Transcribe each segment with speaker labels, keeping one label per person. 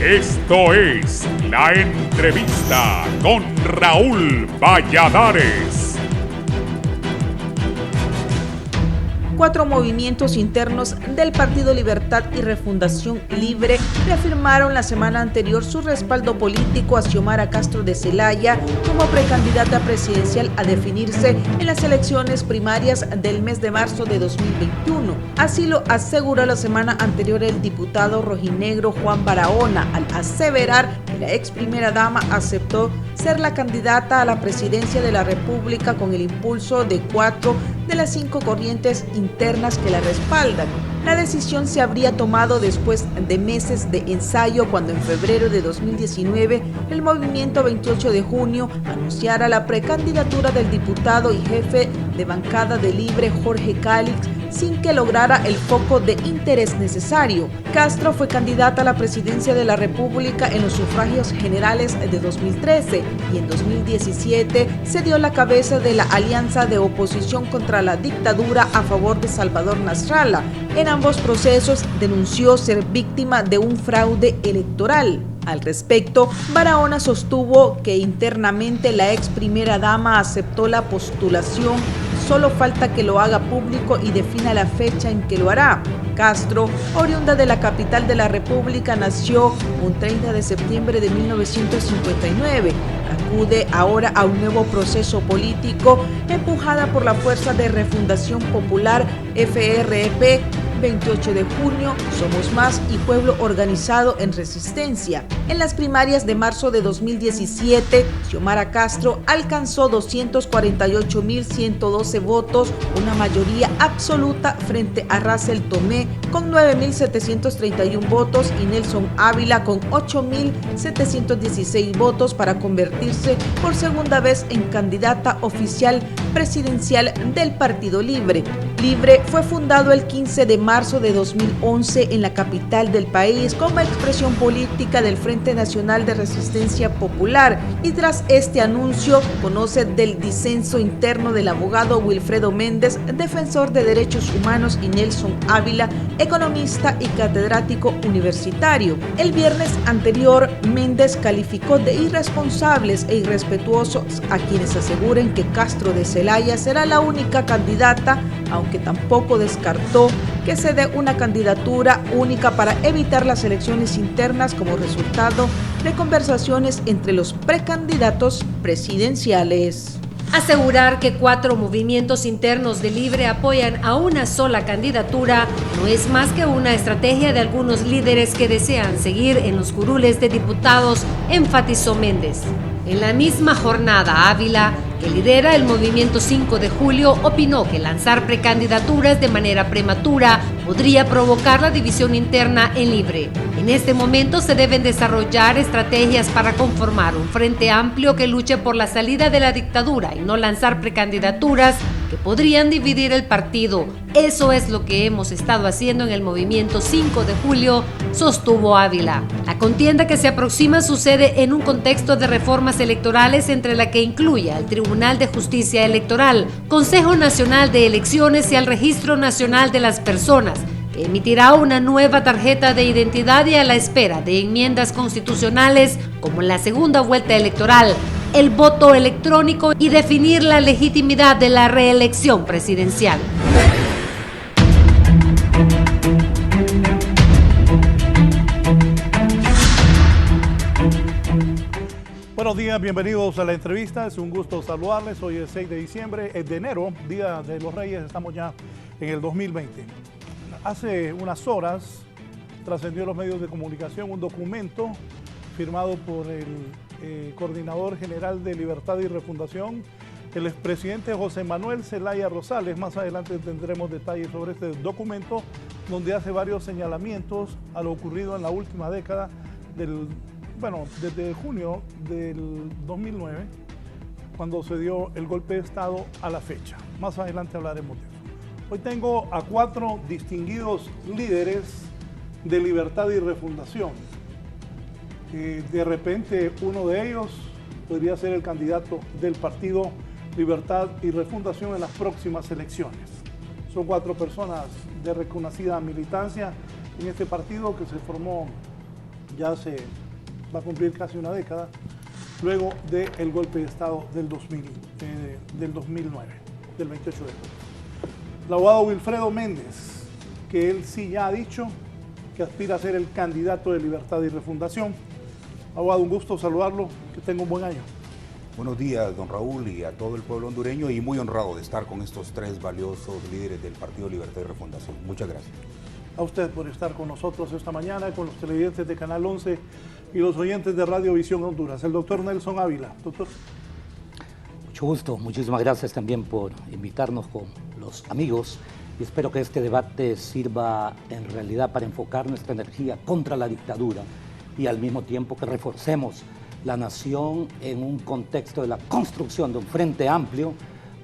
Speaker 1: Esto es La Entrevista con Raúl Valladares.
Speaker 2: 4 movimientos internos del Partido Libertad y Refundación Libre reafirmaron la semana anterior su respaldo político a Xiomara Castro de Zelaya como precandidata presidencial a definirse en las elecciones primarias del mes de marzo de 2021. Así lo aseguró la semana anterior el diputado rojinegro Juan Barahona al aseverar que la ex primera dama aceptó ser la candidata a la presidencia de la República con el impulso de 4 de las 5 corrientes internas que la respaldan. La decisión se habría tomado después de meses de ensayo cuando en febrero de 2019 el movimiento 28 de junio anunciara la precandidatura del diputado y jefe de bancada de Libre Jorge Calix sin que lograra el foco de interés necesario. Castro fue candidata a la presidencia de la República en los sufragios generales de 2013 y en 2017 se dio la cabeza de la alianza de oposición contra la dictadura a favor de Salvador Nasralla. En ambos procesos denunció ser víctima de un fraude electoral. Al respecto, Barahona sostuvo que internamente la ex primera dama aceptó la postulación, solo falta que lo haga público y defina la fecha en que lo hará. Castro, oriunda de la capital de la República, nació un 30 de septiembre de 1959. Acude ahora a un nuevo proceso político empujada por la Fuerza de Refundación Popular FRP 28 de junio, Somos Más y Pueblo Organizado en Resistencia. En las primarias de marzo de 2017, Xiomara Castro alcanzó 248.112 votos, una mayoría absoluta frente a Russell Tomé con 9.731 votos y Nelson Ávila con 8.716 votos para convertirse por segunda vez en candidata oficial presidencial del Partido Libre. Libre fue fundado el 15 de marzo de 2011 en la capital del país como expresión política del Frente Nacional de Resistencia Popular y tras este anuncio conoce del disenso interno del abogado Wilfredo Méndez, defensor de derechos humanos, y Nelson Ávila, economista y catedrático universitario. El viernes anterior, Méndez calificó de irresponsables e irrespetuosos a quienes aseguren que Castro de Zelaya será la única candidata, aunque tampoco descartó que se dé una candidatura única para evitar las elecciones internas como resultado de conversaciones entre los precandidatos presidenciales.
Speaker 3: Asegurar que 4 movimientos internos de Libre apoyan a una sola candidatura no es más que una estrategia de algunos líderes que desean seguir en los curules de diputados, enfatizó Méndez. En la misma jornada, Ávila, que lidera el movimiento 5 de julio, opinó que lanzar precandidaturas de manera prematura podría provocar la división interna en Libre. En este momento se deben desarrollar estrategias para conformar un frente amplio que luche por la salida de la dictadura y no lanzar precandidaturas que podrían dividir el partido. Eso es lo que hemos estado haciendo en el movimiento 5 de julio, sostuvo Ávila. La contienda que se aproxima sucede en un contexto de reformas electorales entre la que incluye al Tribunal de Justicia Electoral, Consejo Nacional de Elecciones y al Registro Nacional de las Personas, que emitirá una nueva tarjeta de identidad y a la espera de enmiendas constitucionales como la segunda vuelta electoral, el voto electrónico y definir la legitimidad de la reelección presidencial.
Speaker 4: Buenos días, bienvenidos a la entrevista. Es un gusto saludarles. Hoy es 6 de diciembre, de enero, Día de los Reyes. Estamos ya en el 2020. Hace unas horas trascendió en los medios de comunicación un documento firmado por el coordinador general de Libertad y Refundación, el expresidente José Manuel Zelaya Rosales. Más adelante tendremos detalles sobre este documento, donde hace varios señalamientos a lo ocurrido en la última década desde junio del 2009, cuando se dio el golpe de Estado a la fecha. Más adelante hablaremos de eso. Hoy tengo a 4 distinguidos líderes de Libertad y Refundación. De repente uno de ellos podría ser el candidato del partido Libertad y Refundación en las próximas elecciones. Son 4 personas de reconocida militancia en este partido que se formó ya se va a cumplir casi una década, luego del golpe de Estado del 2009, del 28 de julio. El abogado Wilfredo Méndez, que él sí ya ha dicho que aspira a ser el candidato de Libertad y Refundación. Abogado, un gusto saludarlo, que tenga un buen año.
Speaker 5: Buenos días, don Raúl, y a todo el pueblo hondureño, y muy honrado de estar con estos tres valiosos líderes del Partido Libertad y Refundación. Muchas gracias.
Speaker 4: A usted por estar con nosotros esta mañana, con los televidentes de Canal 11 y los oyentes de Radio Visión Honduras. El doctor Nelson Ávila. Doctor.
Speaker 6: Mucho gusto, muchísimas gracias también por invitarnos con los amigos, y espero que este debate sirva en realidad para enfocar nuestra energía contra la dictadura y al mismo tiempo que reforcemos la nación en un contexto de la construcción de un frente amplio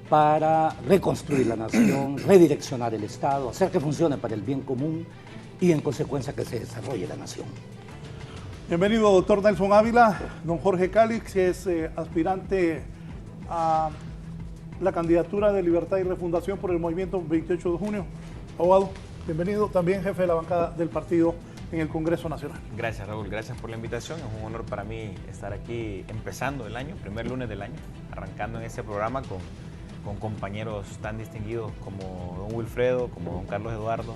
Speaker 6: para reconstruir la nación, redireccionar el Estado, hacer que funcione para el bien común y en consecuencia que se desarrolle la nación.
Speaker 4: Bienvenido, doctor Nelson Ávila. Don Jorge Calix, que es aspirante a la candidatura de Libertad y Refundación por el movimiento 28 de junio. Abogado, bienvenido, también jefe de la bancada del partido en el Congreso Nacional.
Speaker 7: Gracias, Raúl, gracias por la invitación. Es un honor para mí estar aquí empezando el año, primer lunes del año, arrancando en este programa con compañeros tan distinguidos como don Wilfredo, como don Carlos Eduardo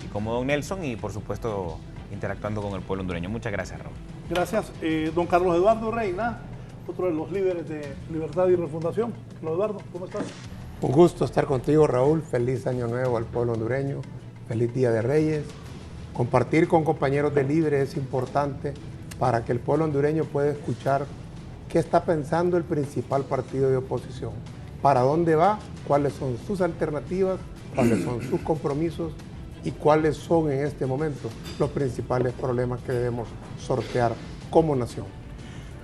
Speaker 7: y como don Nelson, y por supuesto interactuando con el pueblo hondureño. Muchas gracias, Raúl.
Speaker 4: Gracias. Don Carlos Eduardo Reina, otro de los líderes de Libertad y Refundación. Carlos Eduardo, ¿cómo estás?
Speaker 8: Un gusto estar contigo, Raúl. Feliz año nuevo al pueblo hondureño. Feliz Día de Reyes. Compartir con compañeros de Libre es importante para que el pueblo hondureño pueda escuchar qué está pensando el principal partido de oposición, para dónde va, cuáles son sus alternativas, cuáles son sus compromisos y cuáles son en este momento los principales problemas que debemos sortear como nación.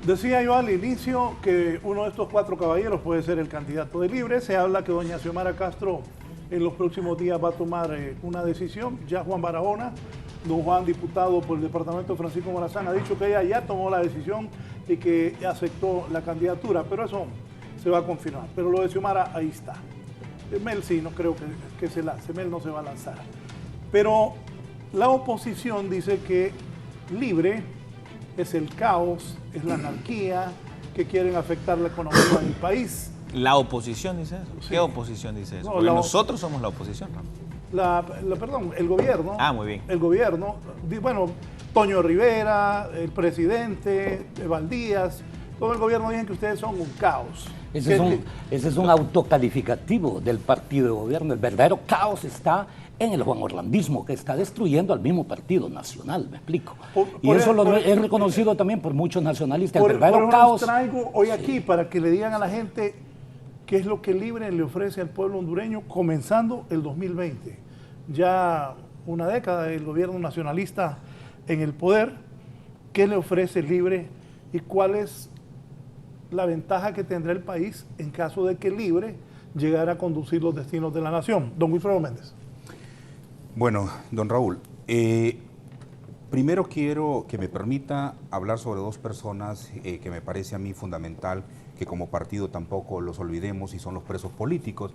Speaker 4: Decía yo al inicio que uno de estos cuatro caballeros puede ser el candidato de Libre. Se habla que doña Xiomara Castro en los próximos días va a tomar una decisión. Ya Juan Barahona, don Juan, diputado por el departamento de Francisco Morazán, ha dicho que ella ya tomó la decisión y que aceptó la candidatura, pero eso se va a confirmar. Pero lo de Xiomara, ahí está. Mel sí, no creo que se lance, Mel no se va a lanzar. Pero la oposición dice que Libre es el caos, es la anarquía, que quieren afectar la economía del país.
Speaker 7: ¿La oposición dice eso?
Speaker 4: Sí.
Speaker 7: ¿Qué oposición dice eso?
Speaker 4: No,
Speaker 7: Porque nosotros somos la oposición, ¿no?
Speaker 4: Perdón, el gobierno.
Speaker 7: Ah, muy bien.
Speaker 4: El gobierno, bueno, Toño Rivera, el presidente, Valdías, todo el gobierno dicen que ustedes son un caos.
Speaker 6: Ese es un autocalificativo del partido de gobierno. El verdadero caos está en el juanorlandismo, que está destruyendo al mismo partido nacional, me explico. Y eso es reconocido también por muchos nacionalistas. El verdadero caos.
Speaker 4: Los traigo hoy aquí para que le digan a la gente qué es lo que Libre le ofrece al pueblo hondureño comenzando el 2020. Ya una década del gobierno nacionalista en el poder. ¿Qué le ofrece Libre y cuál es la ventaja que tendrá el país en caso de que Libre llegara a conducir los destinos de la nación? Don Wilfredo Méndez.
Speaker 5: Bueno, don Raúl, primero quiero que me permita hablar sobre dos personas que me parece a mí fundamental que como partido tampoco los olvidemos, y son los presos políticos.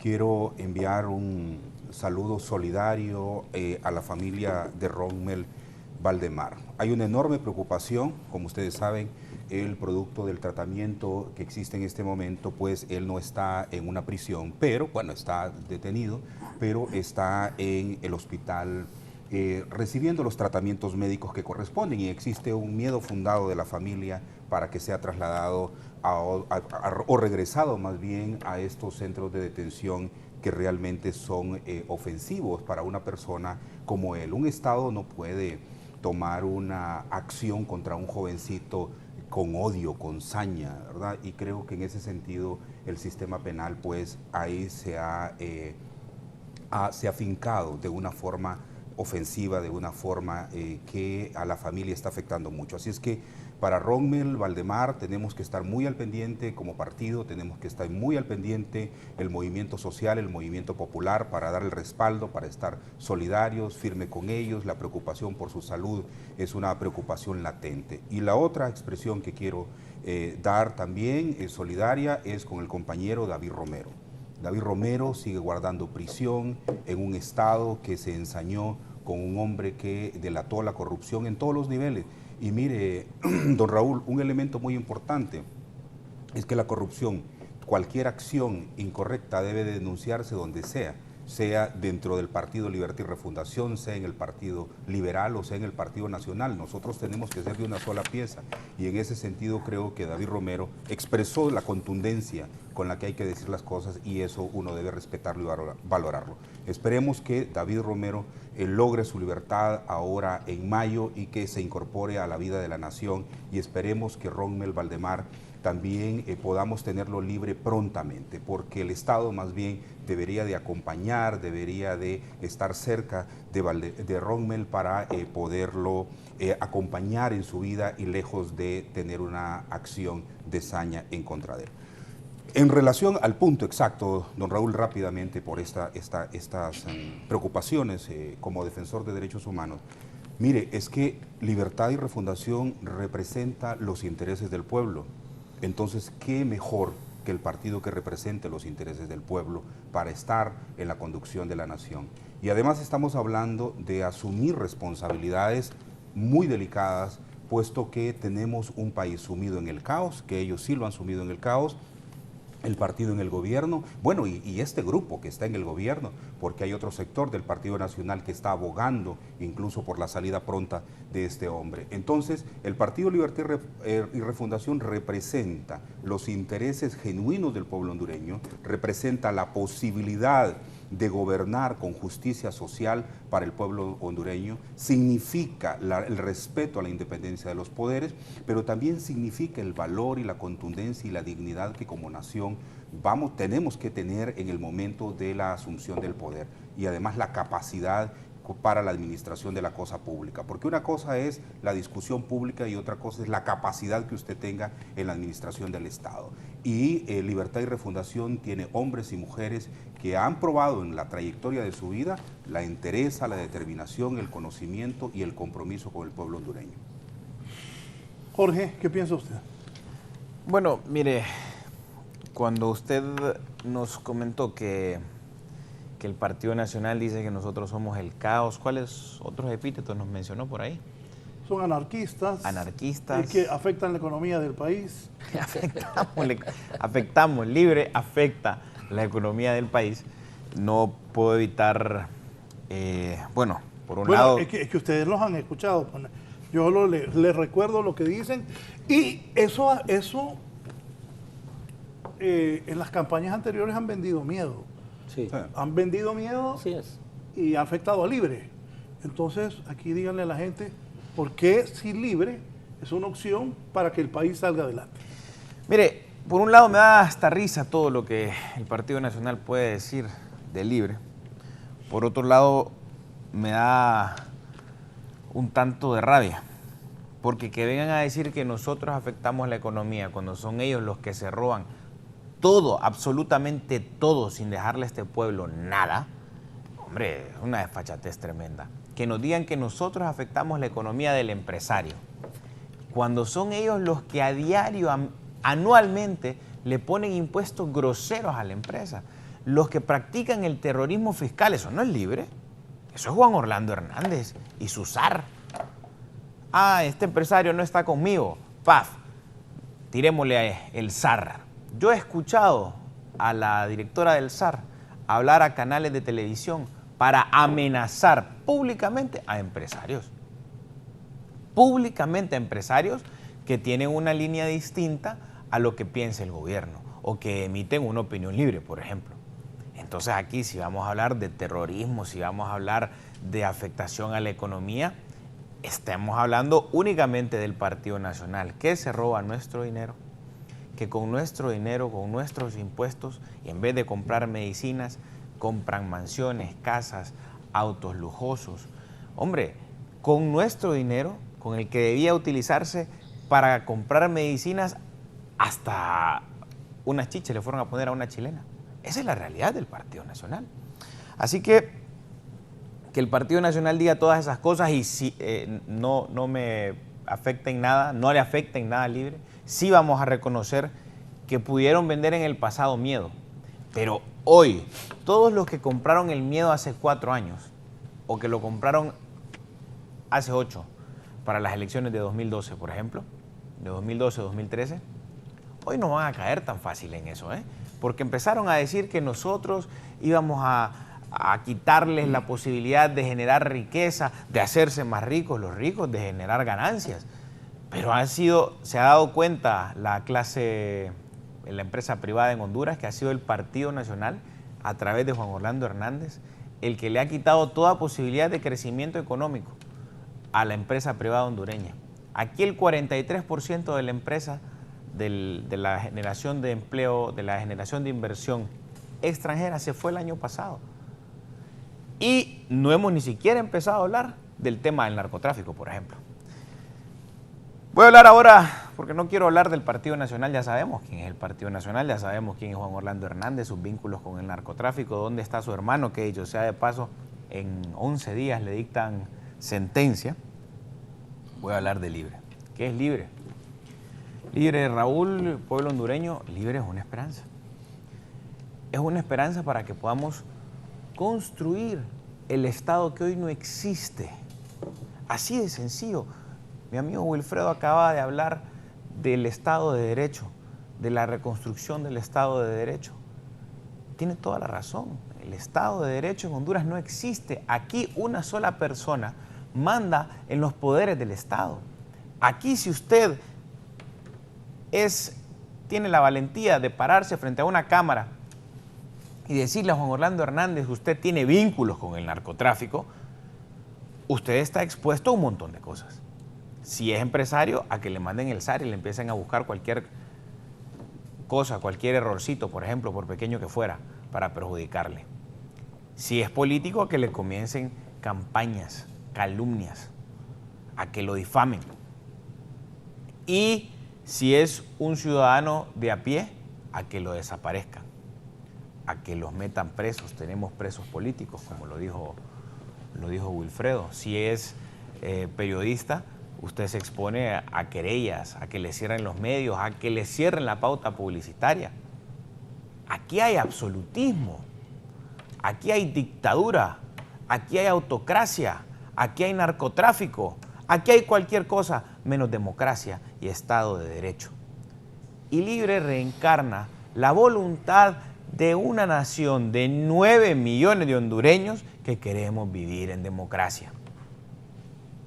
Speaker 5: Quiero enviar un saludo solidario a la familia de Rommel Valdemar. Hay una enorme preocupación, como ustedes saben, el producto del tratamiento que existe en este momento, pues él no está en una prisión, pero bueno, está detenido, pero está en el hospital recibiendo los tratamientos médicos que corresponden, y existe un miedo fundado de la familia para que sea trasladado o regresado más bien a estos centros de detención que realmente son ofensivos para una persona como él. Un Estado no puede tomar una acción contra un jovencito con odio, con saña, ¿verdad? Y creo que en ese sentido el sistema penal pues ahí se ha afincado de una forma ofensiva, de una forma que a la familia está afectando mucho. Así es que para Rommel Valdemar tenemos que estar muy al pendiente como partido, tenemos que estar muy al pendiente el movimiento social, el movimiento popular, para dar el respaldo, para estar solidarios, firme con ellos. La preocupación por su salud es una preocupación latente. Y la otra expresión que quiero dar también solidaria es con el compañero David Romero. David Romero sigue guardando prisión en un estado que se ensañó con un hombre que delató la corrupción en todos los niveles. Y mire, don Raúl, un elemento muy importante es que la corrupción, cualquier acción incorrecta debe denunciarse donde sea dentro del Partido Libertad y Refundación, sea en el Partido Liberal o sea en el Partido Nacional. Nosotros tenemos que ser de una sola pieza y en ese sentido creo que David Romero expresó la contundencia con la que hay que decir las cosas y eso uno debe respetarlo y valorarlo. Esperemos que David Romero logre su libertad ahora en mayo y que se incorpore a la vida de la nación y esperemos que Rommel Valdemar también podamos tenerlo libre prontamente, porque el Estado más bien debería de acompañar, debería de estar cerca de Rommel para poderlo acompañar en su vida y lejos de tener una acción de saña en contra de él. En relación al punto exacto, don Raúl, rápidamente por estas preocupaciones como defensor de derechos humanos, mire, es que Libertad y Refundación representa los intereses del pueblo. Entonces, ¿qué mejor que el partido que represente los intereses del pueblo para estar en la conducción de la nación? Y además estamos hablando de asumir responsabilidades muy delicadas, puesto que tenemos un país sumido en el caos, que ellos sí lo han sumido en el caos, el partido en el gobierno, bueno, y este grupo que está en el gobierno, porque hay otro sector del Partido Nacional que está abogando incluso por la salida pronta de este hombre. Entonces, el Partido Libertad y Refundación representa los intereses genuinos del pueblo hondureño, representa la posibilidad de gobernar con justicia social para el pueblo hondureño, significa el respeto a la independencia de los poderes, pero también significa el valor y la contundencia y la dignidad que como nación tenemos que tener en el momento de la asunción del poder y además la capacidad para la administración de la cosa pública, porque una cosa es la discusión pública y otra cosa es la capacidad que usted tenga en la administración del Estado. Y Libertad y Refundación tiene hombres y mujeres que han probado en la trayectoria de su vida la entereza, la determinación, el conocimiento y el compromiso con el pueblo hondureño.
Speaker 4: Jorge, ¿qué piensa usted?
Speaker 7: Bueno, mire, cuando usted nos comentó que el Partido Nacional dice que nosotros somos el caos, ¿cuáles otros epítetos nos mencionó por ahí?
Speaker 4: Son anarquistas.
Speaker 7: Anarquistas.
Speaker 4: Que afectan la economía del país.
Speaker 7: Afectamos, Libre afecta la economía del país. No puedo evitar, bueno, por un lado...
Speaker 4: Es que ustedes los han escuchado. Yo les recuerdo lo que dicen y eso en las campañas anteriores han vendido miedo.
Speaker 6: Sí.
Speaker 4: Han vendido miedo.
Speaker 6: Así es.
Speaker 4: Y ha afectado a Libre. Entonces, aquí díganle a la gente por qué si Libre es una opción para que el país salga adelante.
Speaker 7: Mire, por un lado me da hasta risa todo lo que el Partido Nacional puede decir de Libre. Por otro lado, me da un tanto de rabia. Porque que vengan a decir que nosotros afectamos la economía cuando son ellos los que se roban todo, absolutamente todo, sin dejarle a este pueblo nada, hombre, es una desfachatez tremenda. Que nos digan que nosotros afectamos la economía del empresario, cuando son ellos los que a diario, anualmente, le ponen impuestos groseros a la empresa. Los que practican el terrorismo fiscal, eso no es Libre, eso es Juan Orlando Hernández y su zar. Ah, este empresario no está conmigo, paf, tirémosle el zar. Yo he escuchado a la directora del SAR hablar a canales de televisión para amenazar públicamente a empresarios. Públicamente a empresarios que tienen una línea distinta a lo que piensa el gobierno o que emiten una opinión libre, por ejemplo. Entonces aquí si vamos a hablar de terrorismo, si vamos a hablar de afectación a la economía, estamos hablando únicamente del Partido Nacional, que se roba nuestro dinero, que con nuestro dinero, con nuestros impuestos, y en vez de comprar medicinas, compran mansiones, casas, autos lujosos. Hombre, con nuestro dinero, con el que debía utilizarse para comprar medicinas, hasta unas chiches le fueron a poner a una chilena. Esa es la realidad del Partido Nacional. Así que el Partido Nacional diga todas esas cosas y si, no me afecta en nada, no le afecta en nada a Libre, sí vamos a reconocer que pudieron vender en el pasado miedo. Pero hoy, todos los que compraron el miedo hace 4 años o que lo compraron hace 8, para las elecciones de 2012, por ejemplo, de 2012-2013, hoy no van a caer tan fácil en eso, porque empezaron a decir que nosotros íbamos a quitarles la posibilidad de generar riqueza, de hacerse más ricos los ricos, de generar ganancias. Pero se ha dado cuenta la clase, la empresa privada en Honduras, que ha sido el Partido Nacional, a través de Juan Orlando Hernández, el que le ha quitado toda posibilidad de crecimiento económico a la empresa privada hondureña. Aquí el 43% de la empresa, de la generación de empleo, de la generación de inversión extranjera se fue el año pasado. Y no hemos ni siquiera empezado a hablar del tema del narcotráfico, por ejemplo. Voy a hablar ahora, porque no quiero hablar del Partido Nacional, ya sabemos quién es el Partido Nacional, ya sabemos quién es Juan Orlando Hernández, sus vínculos con el narcotráfico, dónde está su hermano, que dicho sea de paso, en 11 días le dictan sentencia. Voy a hablar de Libre. ¿Qué es Libre? Libre, Raúl, pueblo hondureño, Libre es una esperanza. Es una esperanza para que podamos construir el Estado que hoy no existe. Así de sencillo. Mi amigo Wilfredo acaba de hablar del Estado de Derecho, de la reconstrucción del Estado de Derecho. Tiene toda la razón. El Estado de Derecho en Honduras no existe. Aquí una sola persona manda en los poderes del Estado. Aquí si usted tiene la valentía de pararse frente a una cámara y decirle a Juan Orlando Hernández que usted tiene vínculos con el narcotráfico, usted está expuesto a un montón de cosas. Si es empresario, a que le manden el SAR y le empiecen a buscar cualquier cosa, cualquier errorcito, por ejemplo, por pequeño que fuera, para perjudicarle. Si es político, a que le comiencen campañas, calumnias, a que lo difamen. Y si es un ciudadano de a pie, a que lo desaparezcan, a que los metan presos. Tenemos presos políticos, como lo dijo Wilfredo. Si es periodista, usted se expone a querellas, a que le cierren los medios, a que le cierren la pauta publicitaria. Aquí hay absolutismo, aquí hay dictadura, aquí hay autocracia, aquí hay narcotráfico, aquí hay cualquier cosa menos democracia y Estado de Derecho. Y Libre reencarna la voluntad de una nación de 9 millones de hondureños que queremos vivir en democracia.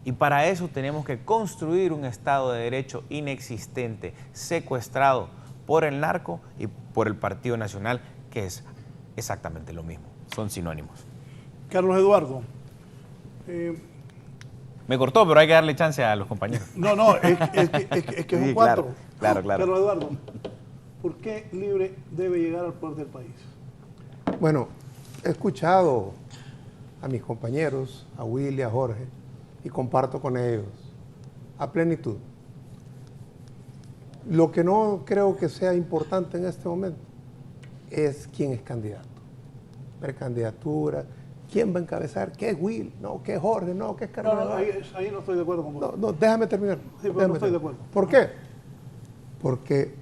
Speaker 7: Y para eso tenemos que construir un Estado de Derecho inexistente, secuestrado por el narco y por el Partido Nacional, que es exactamente lo mismo, son sinónimos.
Speaker 4: Carlos Eduardo.
Speaker 7: Me cortó, pero hay que darle chance a los compañeros.
Speaker 4: No, es que son
Speaker 7: Sí,
Speaker 4: 4.
Speaker 7: Claro.
Speaker 4: Carlos Eduardo, ¿por qué Libre debe llegar al poder del país?
Speaker 8: Bueno, he escuchado a mis compañeros, a Willy, a Jorge, y comparto con ellos a plenitud. Lo que no creo que sea importante en este momento es quién es candidato, precandidatura, quién va a encabezar, qué es Will, no, qué es Jorge, no, qué es Carlos.
Speaker 4: No, ahí no estoy de acuerdo con vos.
Speaker 8: No, déjame terminar.
Speaker 4: Sí, pero no estoy de acuerdo.
Speaker 8: ¿Por qué? Porque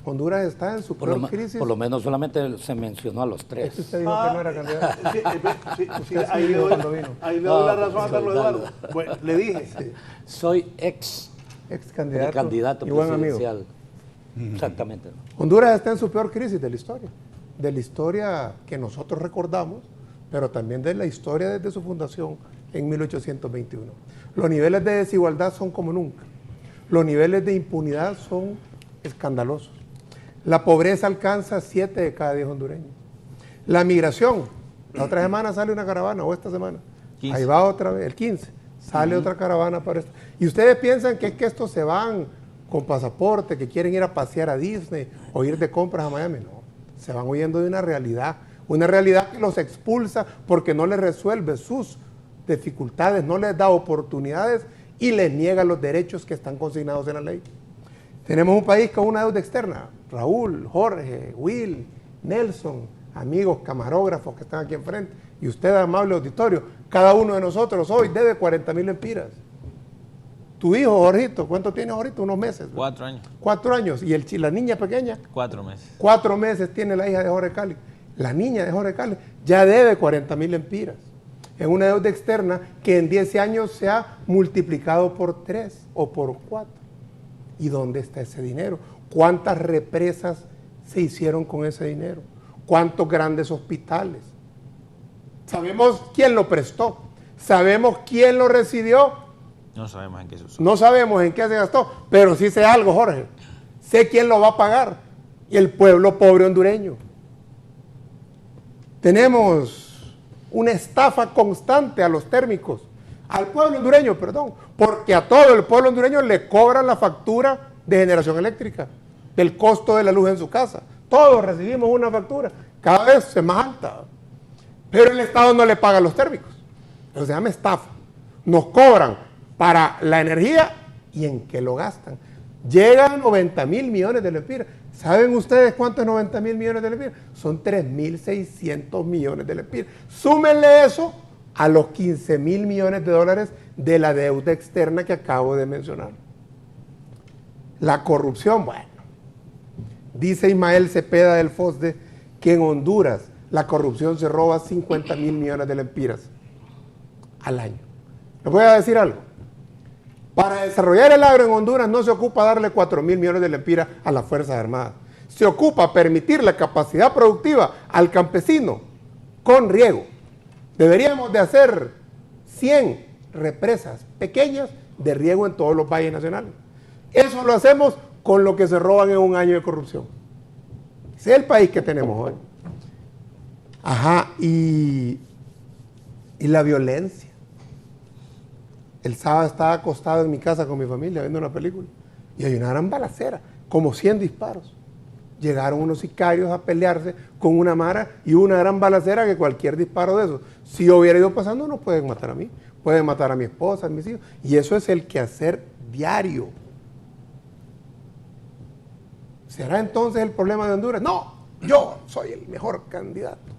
Speaker 8: Honduras está en su peor crisis.
Speaker 6: Por lo menos solamente se mencionó a los 3.
Speaker 8: Es que usted dijo que no era candidato.
Speaker 4: Sí, ahí le doy la razón a Carlos Eduardo. Bueno, le dije.
Speaker 8: Sí.
Speaker 6: Soy ex
Speaker 8: candidato
Speaker 6: y
Speaker 8: buen amigo.
Speaker 6: presidencial. Exactamente.
Speaker 8: Honduras está en su peor crisis de la historia que nosotros recordamos, pero también de la historia desde su fundación en 1821. Los niveles de desigualdad son como nunca. Los niveles de impunidad son escandalosos. La pobreza alcanza 7 de cada 10 hondureños. La migración, la otra semana sale una caravana, o esta semana, 15. Ahí va otra vez, el 15, sale otra caravana para esto. Y ustedes piensan que es que estos se van con pasaporte, que quieren ir a pasear a Disney o ir de compras a Miami. No, se van huyendo de una realidad que los expulsa porque no les resuelve sus dificultades, no les da oportunidades y les niega los derechos que están consignados en la ley. Tenemos un país con una deuda externa. Raúl, Jorge, Will, Nelson, amigos camarógrafos que están aquí enfrente, y usted, amable auditorio, cada uno de nosotros hoy debe 40,000 lempiras. Tu hijo, Jorgito, ¿cuánto tiene Jorgito? Unos meses.
Speaker 7: 4 años.
Speaker 8: 4 años. ¿Y la niña pequeña?
Speaker 7: 4 meses.
Speaker 8: 4 meses tiene la hija de Jorge Cali. La niña de Jorge Cali ya debe 40,000 lempiras. en una deuda externa que en 10 años se ha multiplicado por 3 o por 4. ¿Y dónde está ese dinero? ¿Cuántas represas se hicieron con ese dinero? ¿Cuántos grandes hospitales? Sabemos quién lo prestó, sabemos quién lo recibió.
Speaker 7: No sabemos en qué se usó.
Speaker 8: No sabemos en qué se gastó, pero sí sé algo, Jorge. Sé quién lo va a pagar. Y el pueblo pobre hondureño. Tenemos una estafa constante a los térmicos, al pueblo hondureño, perdón, porque a todo el pueblo hondureño le cobran la factura de generación eléctrica, del costo de la luz en su casa. Todos recibimos una factura, cada vez es más alta. Pero el Estado no le paga a los térmicos. Eso se llama estafa. Nos cobran para la energía y en qué lo gastan. Llegan 90,000 millones de lempiras. ¿Saben ustedes cuánto es 90,000 millones de lempiras? Son 3,600 millones de lempiras. Súmenle eso a los 15,000 millones de dólares de la deuda externa que acabo de mencionar. La corrupción, bueno, dice Ismael Cepeda del FOSDE que en Honduras la corrupción se roba 50,000 millones de lempiras al año. Les voy a decir algo. Para desarrollar el agro en Honduras no se ocupa darle 4,000 millones de lempiras a las Fuerzas Armadas. Se ocupa permitir la capacidad productiva al campesino con riego. Deberíamos de hacer 100 represas pequeñas de riego en todos los valles nacionales. Eso lo hacemos con lo que se roban en un año de corrupción. Ese es el país que tenemos hoy. Ajá, y la violencia. El sábado estaba acostado en mi casa con mi familia viendo una película y hay una gran balacera, como 100 disparos. Llegaron unos sicarios a pelearse con una mara y una gran balacera que cualquier disparo de esos, si yo hubiera ido pasando, no pueden matar a mí, pueden matar a mi esposa, a mis hijos. Y eso es el quehacer diario. ¿Será entonces el problema de Honduras? No, yo soy el mejor candidato.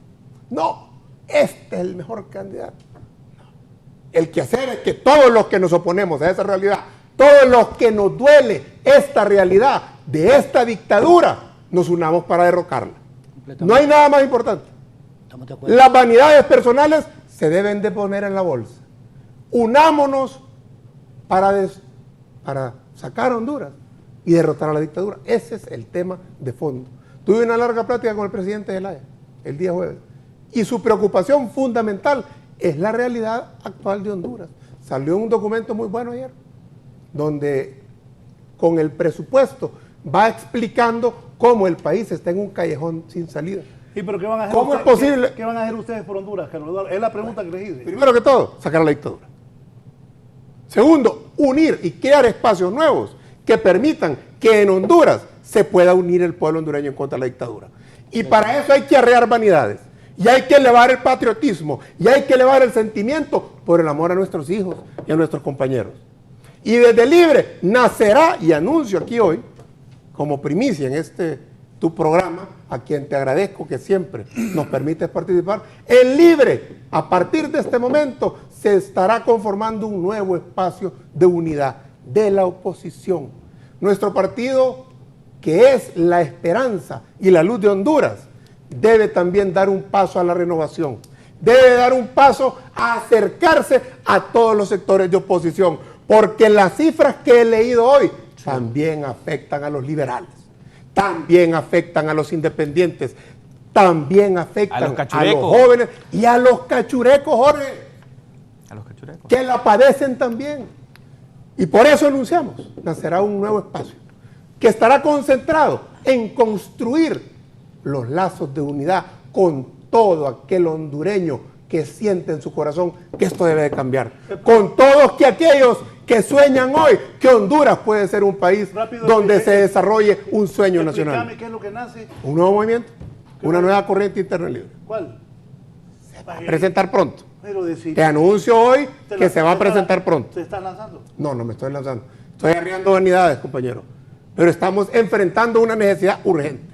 Speaker 8: No, este es el mejor candidato. El quehacer es que todos los que nos oponemos a esa realidad, todos los que nos duele esta realidad de esta dictadura, nos unamos para derrocarla. No hay nada más importante. Las vanidades personales se deben de poner en la bolsa. Unámonos para sacar a Honduras y derrotar a la dictadura. Ese es el tema de fondo. Tuve una larga plática con el presidente Zelaya el día jueves y su preocupación fundamental es la realidad actual de Honduras. Salió un documento muy bueno ayer, donde con el presupuesto va explicando cómo el país está en un callejón sin salida.
Speaker 4: Sí, pero ¿qué van a hacer
Speaker 8: ¿Cómo es posible?
Speaker 4: ¿Qué van a hacer ustedes por Honduras, Carlos Eduardo? Es la pregunta que les hice.
Speaker 8: Primero que todo, sacar a la dictadura. Segundo, unir y crear espacios nuevos que permitan que en Honduras se pueda unir el pueblo hondureño en contra de la dictadura. Y para eso hay que arrear vanidades. Y hay que elevar el patriotismo, y hay que elevar el sentimiento por el amor a nuestros hijos y a nuestros compañeros. Y desde Libre nacerá, y anuncio aquí hoy, como primicia en tu programa, a quien te agradezco que siempre nos permites participar, en Libre, a partir de este momento, se estará conformando un nuevo espacio de unidad de la oposición. Nuestro partido, que es la esperanza y la luz de Honduras, debe también dar un paso a la renovación, debe dar un paso a acercarse a todos los sectores de oposición, porque las cifras que he leído hoy también afectan a los liberales, también afectan a los independientes, también afectan a los jóvenes y a los cachurecos, Jorge,
Speaker 7: a los cachurecos,
Speaker 8: que la padecen también. Y por eso anunciamos, nacerá un nuevo espacio que estará concentrado en construir los lazos de unidad con todo aquel hondureño que siente en su corazón que esto debe de cambiar. Con todos aquellos que sueñan hoy que Honduras puede ser un país donde se desarrolle un sueño nacional.
Speaker 4: ¿Qué es lo que nace?
Speaker 8: Un nuevo movimiento, una nueva corriente interna libre.
Speaker 4: ¿Cuál?
Speaker 8: Se va a presentar pronto.
Speaker 4: Pero
Speaker 8: te anuncio hoy que se va a presentar pronto.
Speaker 4: ¿Se está lanzando?
Speaker 8: No, no me estoy lanzando. Estoy arriando vanidades, compañero. Pero estamos enfrentando una necesidad urgente,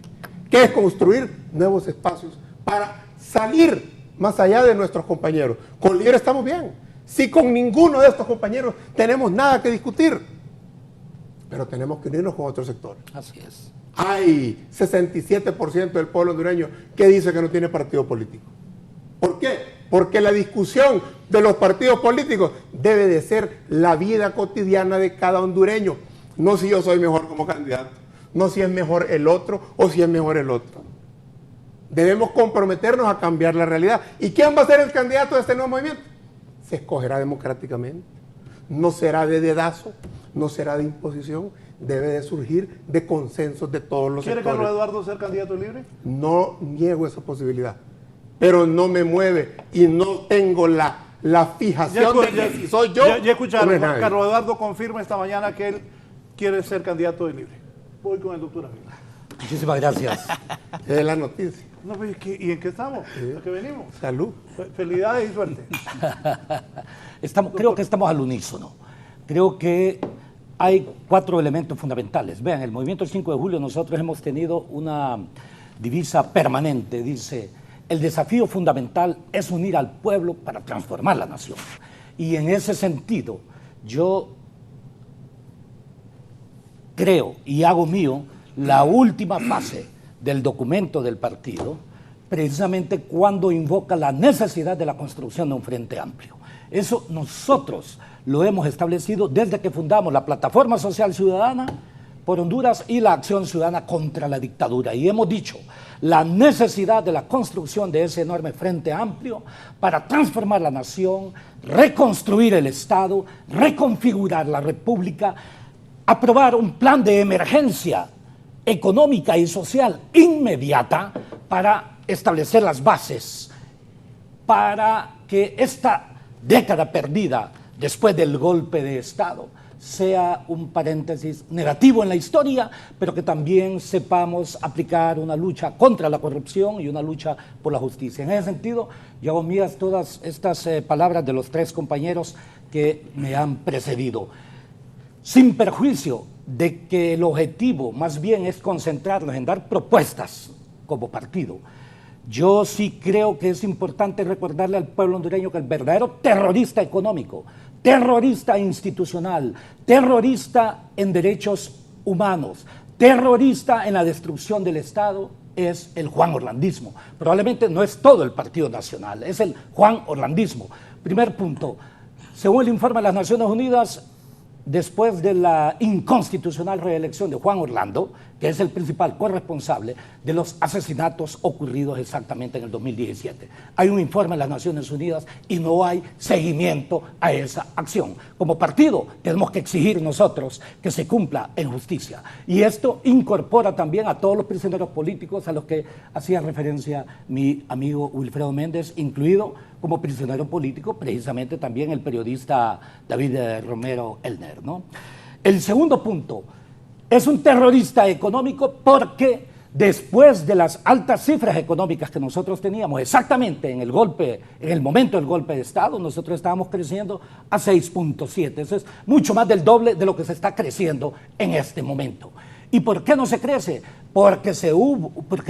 Speaker 8: que es construir nuevos espacios para salir más allá de nuestros compañeros. Con Libre estamos bien. Si con ninguno de estos compañeros tenemos nada que discutir, pero tenemos que unirnos con otros sectores.
Speaker 6: Así es.
Speaker 8: Hay 67% del pueblo hondureño que dice que no tiene partido político. ¿Por qué? porque la discusión de los partidos políticos debe de ser la vida cotidiana de cada hondureño, no si yo soy mejor como candidato, no si es mejor el otro o si es mejor el otro. Debemos comprometernos a cambiar la realidad. ¿Y quién va a ser el candidato de este nuevo movimiento? Se escogerá democráticamente, no será de dedazo, no será de imposición, debe de surgir de consensos de todos los sectores.
Speaker 4: ¿Quiere Carlos Eduardo ser candidato libre?
Speaker 8: No niego esa posibilidad, pero no me mueve y no tengo la fijación de que si soy yo.
Speaker 4: Ya escucharon,
Speaker 8: no es nadie.
Speaker 4: Carlos Eduardo confirma esta mañana que él quiere ser candidato de libre. Voy con el doctor Ávila.
Speaker 6: Muchísimas gracias.
Speaker 8: Es la noticia.
Speaker 4: No, pues, ¿y en qué estamos? ¿A qué venimos?
Speaker 8: Salud.
Speaker 4: Felicidades y suerte.
Speaker 6: Creo que estamos al unísono. Creo que hay 4 elementos fundamentales. Vean, el movimiento del 5 de julio nosotros hemos tenido una divisa permanente. Dice, el desafío fundamental es unir al pueblo para transformar la nación. Y en ese sentido, yo creo y hago mío la última fase del documento del partido, precisamente cuando invoca la necesidad de la construcción de un frente amplio. Eso nosotros lo hemos establecido desde que fundamos la Plataforma Social Ciudadana por Honduras y la Acción Ciudadana contra la Dictadura. Y hemos dicho la necesidad de la construcción de ese enorme frente amplio para transformar la nación, reconstruir el Estado, reconfigurar la República, aprobar un plan de emergencia económica y social inmediata para establecer las bases para que esta década perdida después del golpe de Estado sea un paréntesis negativo en la historia, pero que también sepamos aplicar una lucha contra la corrupción y una lucha por la justicia. En ese sentido, yo hago mías todas estas palabras de los 3 compañeros que me han precedido, sin perjuicio de que el objetivo más bien es concentrarnos en dar propuestas como partido. Yo sí creo que es importante recordarle al pueblo hondureño que el verdadero terrorista económico, terrorista institucional, terrorista en derechos humanos, terrorista en la destrucción del Estado es el Juan Orlandismo. Probablemente no es todo el Partido Nacional, es el Juan Orlandismo. Primer punto, según el informe de las Naciones Unidas, después de la inconstitucional reelección de Juan Orlando, que es el principal corresponsable de los asesinatos ocurridos exactamente en el 2017. Hay un informe de las Naciones Unidas y no hay seguimiento a esa acción. Como partido tenemos que exigir nosotros que se cumpla en justicia. Y esto incorpora también a todos los prisioneros políticos a los que hacía referencia mi amigo Wilfredo Méndez, incluido como prisionero político precisamente también el periodista David Romero Elner, ¿no? El segundo punto, es un terrorista económico porque después de las altas cifras económicas que nosotros teníamos exactamente en el momento del golpe de Estado, nosotros estábamos creciendo a 6.7, eso es mucho más del doble de lo que se está creciendo en este momento. ¿Y por qué no se crece? Porque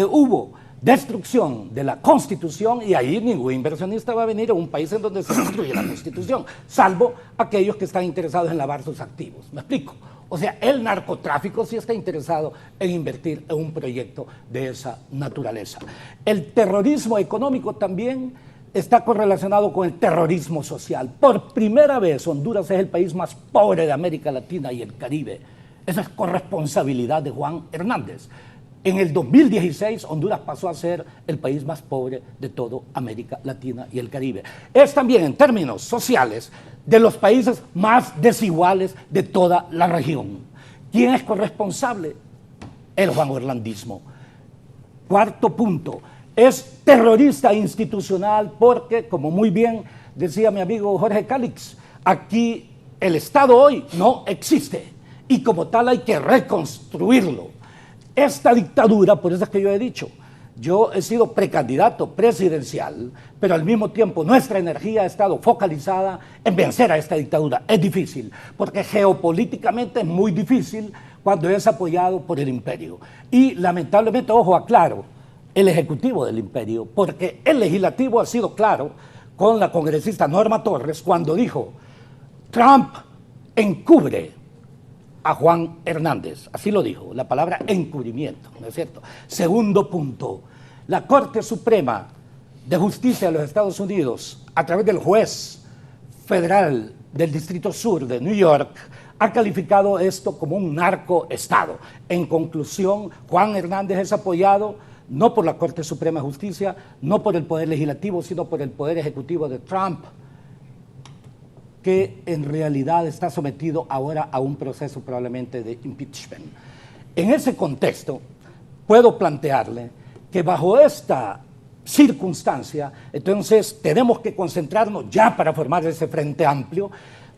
Speaker 6: hubo destrucción de la Constitución y ahí ningún inversionista va a venir a un país en donde se destruye la Constitución, salvo aquellos que están interesados en lavar sus activos. ¿Me explico? O sea, el narcotráfico sí está interesado en invertir en un proyecto de esa naturaleza. El terrorismo económico también está correlacionado con el terrorismo social. Por primera vez, Honduras es el país más pobre de América Latina y el Caribe. Esa es corresponsabilidad de Juan Hernández. En el 2016, Honduras pasó a ser el país más pobre de toda América Latina y el Caribe. Es también, en términos sociales, de los países más desiguales de toda la región. ¿Quién es corresponsable? El Juan Orlandismo. Cuarto punto, es terrorista institucional porque, como muy bien decía mi amigo Jorge Cálix, aquí el Estado hoy no existe y como tal hay que reconstruirlo. Esta dictadura, por eso es que yo he dicho, yo he sido precandidato presidencial, pero al mismo tiempo nuestra energía ha estado focalizada en vencer a esta dictadura. Es difícil, porque geopolíticamente es muy difícil cuando es apoyado por el imperio. Y lamentablemente, ojo, aclaro, el ejecutivo del imperio, porque el legislativo ha sido claro con la congresista Norma Torres cuando dijo, Trump encubre a Juan Hernández, así lo dijo, la palabra encubrimiento, ¿no es cierto? Segundo punto, la Corte Suprema de Justicia de los Estados Unidos, a través del juez federal del Distrito Sur de New York, ha calificado esto como un narcoestado. En conclusión, Juan Hernández es apoyado no por la Corte Suprema de Justicia, no por el Poder Legislativo, sino por el Poder Ejecutivo de Trump, que en realidad está sometido ahora a un proceso probablemente de impeachment. En ese contexto, puedo plantearle que bajo esta circunstancia, entonces tenemos que concentrarnos ya para formar ese frente amplio,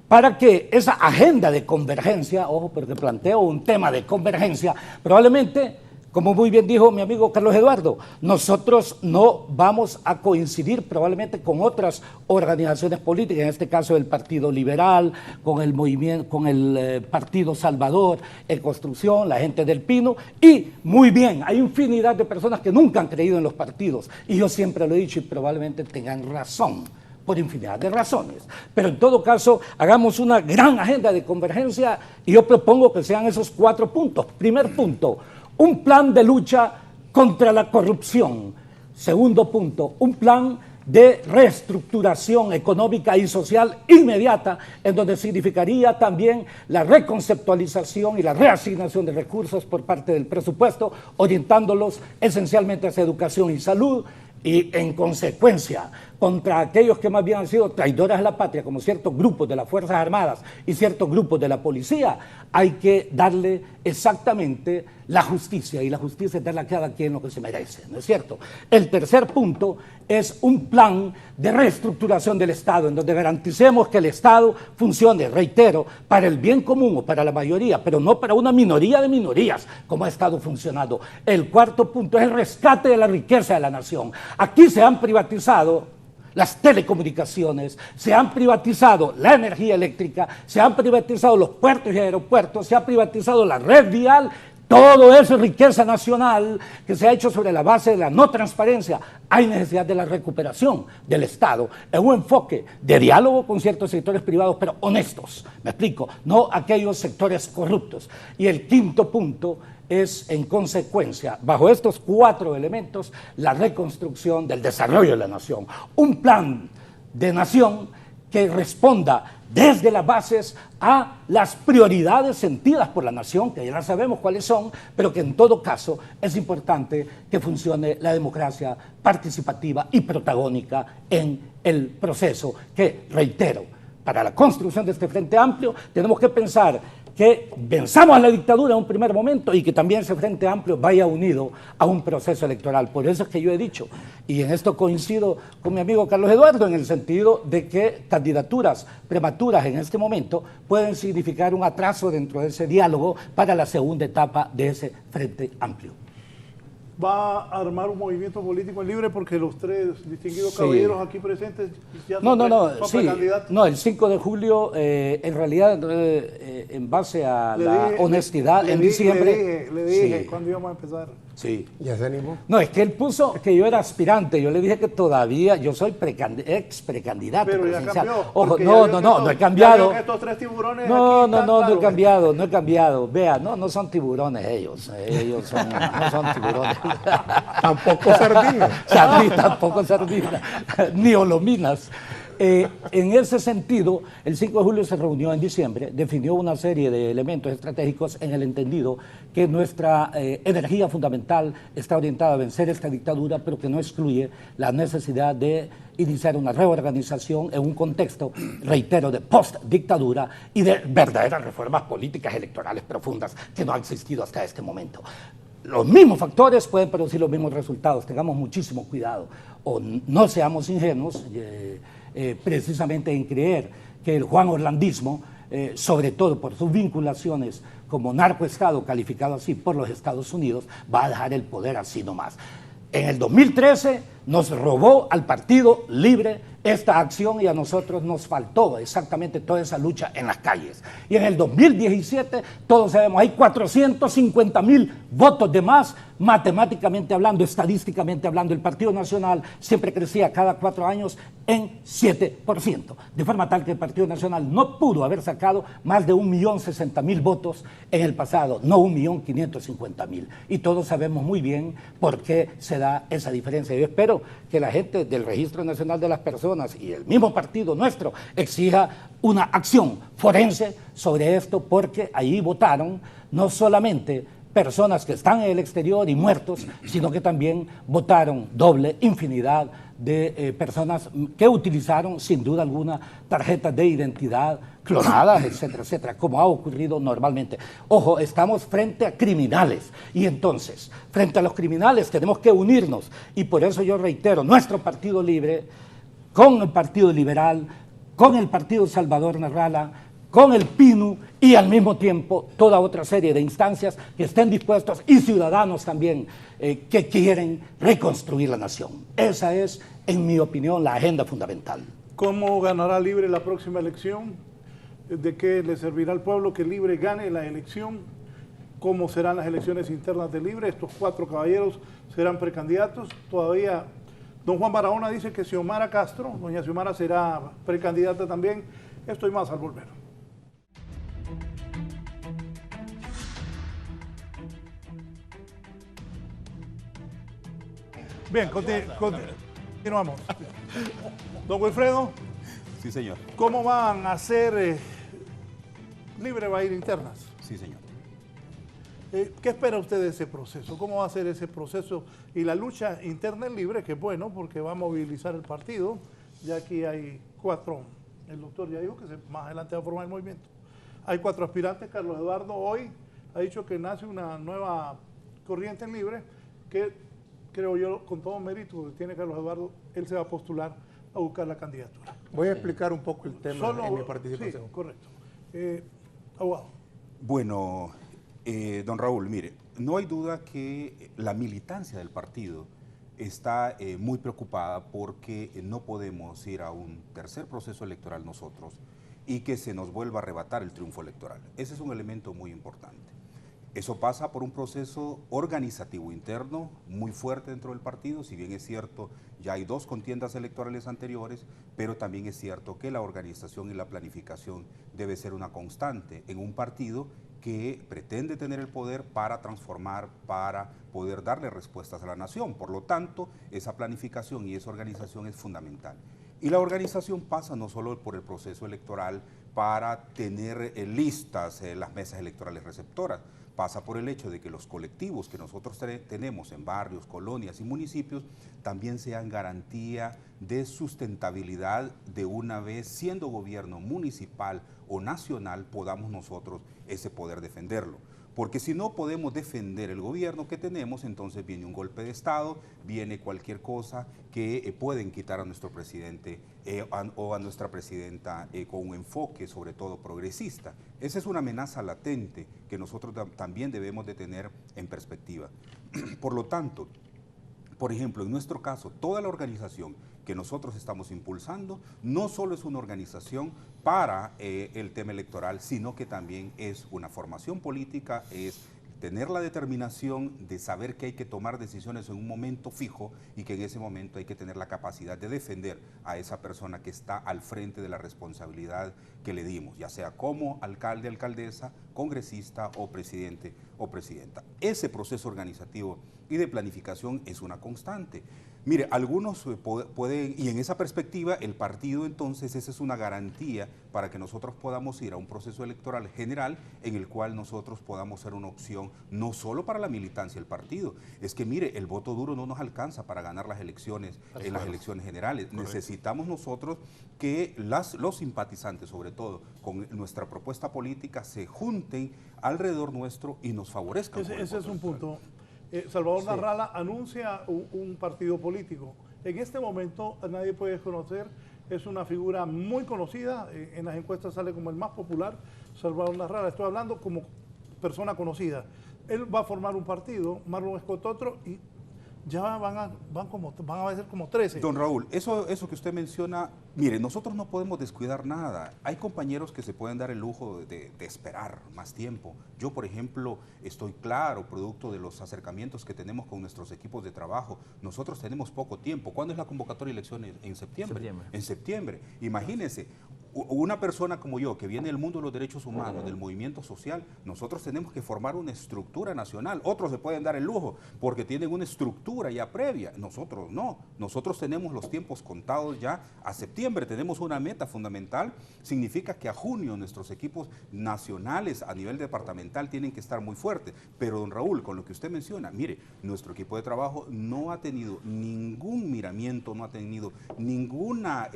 Speaker 6: para que esa agenda de convergencia, ojo, porque planteo un tema de convergencia, probablemente, como muy bien dijo mi amigo Carlos Eduardo, nosotros no vamos a coincidir probablemente con otras organizaciones políticas, en este caso el Partido Liberal, con el movimiento, con el Partido Salvador, en Construcción, la gente del Pino, y muy bien, hay infinidad de personas que nunca han creído en los partidos, y yo siempre lo he dicho y probablemente tengan razón, por infinidad de razones. Pero en todo caso, hagamos una gran agenda de convergencia y yo propongo que sean esos 4 puntos. Primer punto, un plan de lucha contra la corrupción. Segundo punto, un plan de reestructuración económica y social inmediata, en donde significaría también la reconceptualización y la reasignación de recursos por parte del presupuesto, orientándolos esencialmente hacia educación y salud, y en consecuencia contra aquellos que más bien han sido traidores a la patria, como ciertos grupos de las Fuerzas Armadas y ciertos grupos de la policía, hay que darle exactamente la justicia, y la justicia es darle a cada quien lo que se merece, ¿no es cierto? El tercer punto es un plan de reestructuración del Estado, en donde garanticemos que el Estado funcione, reitero, para el bien común o para la mayoría, pero no para una minoría de minorías, como ha estado funcionando. El cuarto punto es el rescate de la riqueza de la nación. Aquí se han privatizado las telecomunicaciones, se han privatizado la energía eléctrica, se han privatizado los puertos y aeropuertos, se ha privatizado la red vial. Todo eso es riqueza nacional que se ha hecho sobre la base de la no transparencia. Hay necesidad de la recuperación del Estado en un enfoque de diálogo con ciertos sectores privados, pero honestos, me explico, no aquellos sectores corruptos. Y el quinto punto es, en consecuencia, bajo estos 4 elementos, la reconstrucción del desarrollo de la nación. Un plan de nación que responda desde las bases a las prioridades sentidas por la nación, que ya las sabemos cuáles son, pero que en todo caso es importante que funcione la democracia participativa y protagónica en el proceso que, reitero, para la construcción de este Frente Amplio tenemos que pensar que venzamos a la dictadura en un primer momento y que también ese Frente Amplio vaya unido a un proceso electoral. Por eso es que yo he dicho, y en esto coincido con mi amigo Carlos Eduardo, en el sentido de que candidaturas prematuras en este momento pueden significar un atraso dentro de ese diálogo para la segunda etapa de ese Frente Amplio.
Speaker 4: ¿Va a armar un movimiento político libre? Porque los 3 distinguidos caballeros aquí presentes ya
Speaker 6: son
Speaker 4: precandidatos.
Speaker 6: No, el 5 de julio, en realidad, en base a la honestidad, en diciembre...
Speaker 4: Le dije cuándo íbamos a empezar.
Speaker 6: Sí.
Speaker 8: ¿Ya se animó?
Speaker 6: No, es que él puso que yo era aspirante. Yo le dije que todavía yo soy ex precandidato.
Speaker 4: Pero ya
Speaker 6: presidencial.
Speaker 4: cambió.
Speaker 6: Ojo, no he cambiado.
Speaker 4: Estos 3 tiburones
Speaker 6: No he cambiado. Vea, no son tiburones ellos. Ellos no son tiburones.
Speaker 8: Tampoco sardinas.
Speaker 6: Tampoco sardinas. Ni olominas. En ese sentido, el 5 de julio se reunió en diciembre, definió una serie de elementos estratégicos en el entendido que nuestra energía fundamental está orientada a vencer esta dictadura, pero que no excluye la necesidad de iniciar una reorganización en un contexto, reitero, de post-dictadura y de verdaderas reformas políticas electorales profundas que no han existido hasta este momento. Los mismos factores pueden producir los mismos resultados, tengamos muchísimo cuidado, o no seamos ingenuos, precisamente en creer que el Juan Orlandismo, sobre todo por sus vinculaciones como narcoestado calificado así por los Estados Unidos, va a dejar el poder así nomás. En el 2013 nos robó al Partido Libre esta acción y a nosotros nos faltó exactamente toda esa lucha en las calles. Y en el 2017, todos sabemos, hay 450,000 votos de más, matemáticamente hablando, estadísticamente hablando. El Partido Nacional siempre crecía cada 4 años en 7%, de forma tal que el Partido Nacional no pudo haber sacado más de 1.060.000 votos en el pasado, no 1.550.000. Y todos sabemos muy bien por qué se da esa diferencia. Yo espero que la gente del Registro Nacional de las Personas y el mismo partido nuestro exija una acción forense sobre esto, porque ahí votaron no solamente personas que están en el exterior y muertos, sino que también votaron doble infinidad de personas que utilizaron sin duda alguna tarjetas de identidad clonadas, etcétera, etcétera, como ha ocurrido normalmente. Ojo, estamos frente a criminales y entonces, frente a los criminales tenemos que unirnos y por eso yo reitero, nuestro Partido Libre, con el Partido Liberal, con el Partido Salvador Narrala, con el PINU y al mismo tiempo toda otra serie de instancias que estén dispuestos y ciudadanos también que quieren reconstruir la nación. Esa es, en mi opinión, la agenda fundamental.
Speaker 4: ¿Cómo ganará Libre la próxima elección? ¿De qué le servirá al pueblo que Libre gane la elección? ¿Cómo serán las elecciones internas de Libre? Estos 4 caballeros serán precandidatos. Todavía don Juan Barahona dice que Xiomara Castro, doña Xiomara, será precandidata también. Esto y más al volver. Bien, continuamos. Don Wilfredo.
Speaker 5: Sí, señor.
Speaker 4: ¿Cómo van a hacer Libre va a ir internas?
Speaker 5: Sí, señor.
Speaker 4: ¿Qué espera usted de ese proceso? ¿Cómo va a ser ese proceso y la lucha interna en Libre? Que es bueno porque va a movilizar el partido. Ya aquí hay 4, el doctor ya dijo que más adelante va a formar el movimiento. Hay 4 aspirantes. Carlos Eduardo hoy ha dicho que nace una nueva corriente en Libre que creo yo, con todo mérito que tiene Carlos Eduardo, él se va a postular a buscar la candidatura.
Speaker 8: Voy a explicar un poco el tema en mi participación.
Speaker 4: Sí, correcto. Abogado.
Speaker 5: Bueno, don Raúl, mire, no hay duda que la militancia del partido está muy preocupada porque no podemos ir a un tercer proceso electoral nosotros y que se nos vuelva a arrebatar el triunfo electoral. Ese es un elemento muy importante. Eso pasa por un proceso organizativo interno muy fuerte dentro del partido, si bien es cierto, ya hay 2 contiendas electorales anteriores, pero también es cierto que la organización y la planificación debe ser una constante en un partido que pretende tener el poder para transformar, para poder darle respuestas a la nación. Por lo tanto, esa planificación y esa organización es fundamental. Y la organización pasa no solo por el proceso electoral para tener listas las mesas electorales receptoras, pasa por el hecho de que los colectivos que nosotros tenemos en barrios, colonias y municipios también sean garantía de sustentabilidad de una vez siendo gobierno municipal o nacional podamos nosotros ese poder defenderlo. Porque si no podemos defender el gobierno que tenemos, entonces viene un golpe de Estado, viene cualquier cosa que pueden quitar a nuestro presidente o a nuestra presidenta con un enfoque sobre todo progresista. Esa es una amenaza latente que nosotros también debemos de tener en perspectiva. Por lo tanto, por ejemplo, en nuestro caso, toda la organización que nosotros estamos impulsando no solo es una organización para el tema electoral, sino que también es una formación política, es tener la determinación de saber que hay que tomar decisiones en un momento fijo y que en ese momento hay que tener la capacidad de defender a esa persona que está al frente de la responsabilidad que le dimos, ya sea como alcalde, alcaldesa, congresista o presidente o presidenta. Ese proceso organizativo y de planificación es una constante. Mire, algunos pueden, y en esa perspectiva el partido entonces, esa es una garantía para que nosotros podamos ir a un proceso electoral general en el cual nosotros podamos ser una opción no solo para la militancia del partido, es que mire, el voto duro no nos alcanza para ganar las elecciones en las elecciones generales. Correcto. Necesitamos nosotros que los simpatizantes, sobre todo con nuestra propuesta política, se junten alrededor nuestro y nos favorezcan.
Speaker 4: Ese es un punto. Salvador Narrala anuncia un partido político. En este momento nadie puede desconocer, es una figura muy conocida, en las encuestas sale como el más popular, Salvador Narrala, estoy hablando como persona conocida. Él va a formar un partido, Marlon Escott otro, y ya van a ser como 13.
Speaker 5: Don Raúl, eso que usted menciona, mire, nosotros no podemos descuidar nada. Hay compañeros que se pueden dar el lujo de esperar más tiempo. Yo, por ejemplo, estoy claro, producto de los acercamientos que tenemos con nuestros equipos de trabajo. Nosotros tenemos poco tiempo. ¿Cuándo es la convocatoria de elecciones? En septiembre. En septiembre. Imagínense, una persona como yo, que viene del mundo de los derechos humanos, del movimiento social, nosotros tenemos que formar una estructura nacional. Otros se pueden dar el lujo porque tienen una estructura ya previa. Nosotros no. Nosotros tenemos los tiempos contados ya a septiembre. Tenemos una meta fundamental. Significa que a junio nuestros equipos nacionales a nivel departamental tienen que estar muy fuertes. Pero, don Raúl, con lo que usted menciona, mire, nuestro equipo de trabajo no ha tenido ningún miramiento, no ha tenido ninguna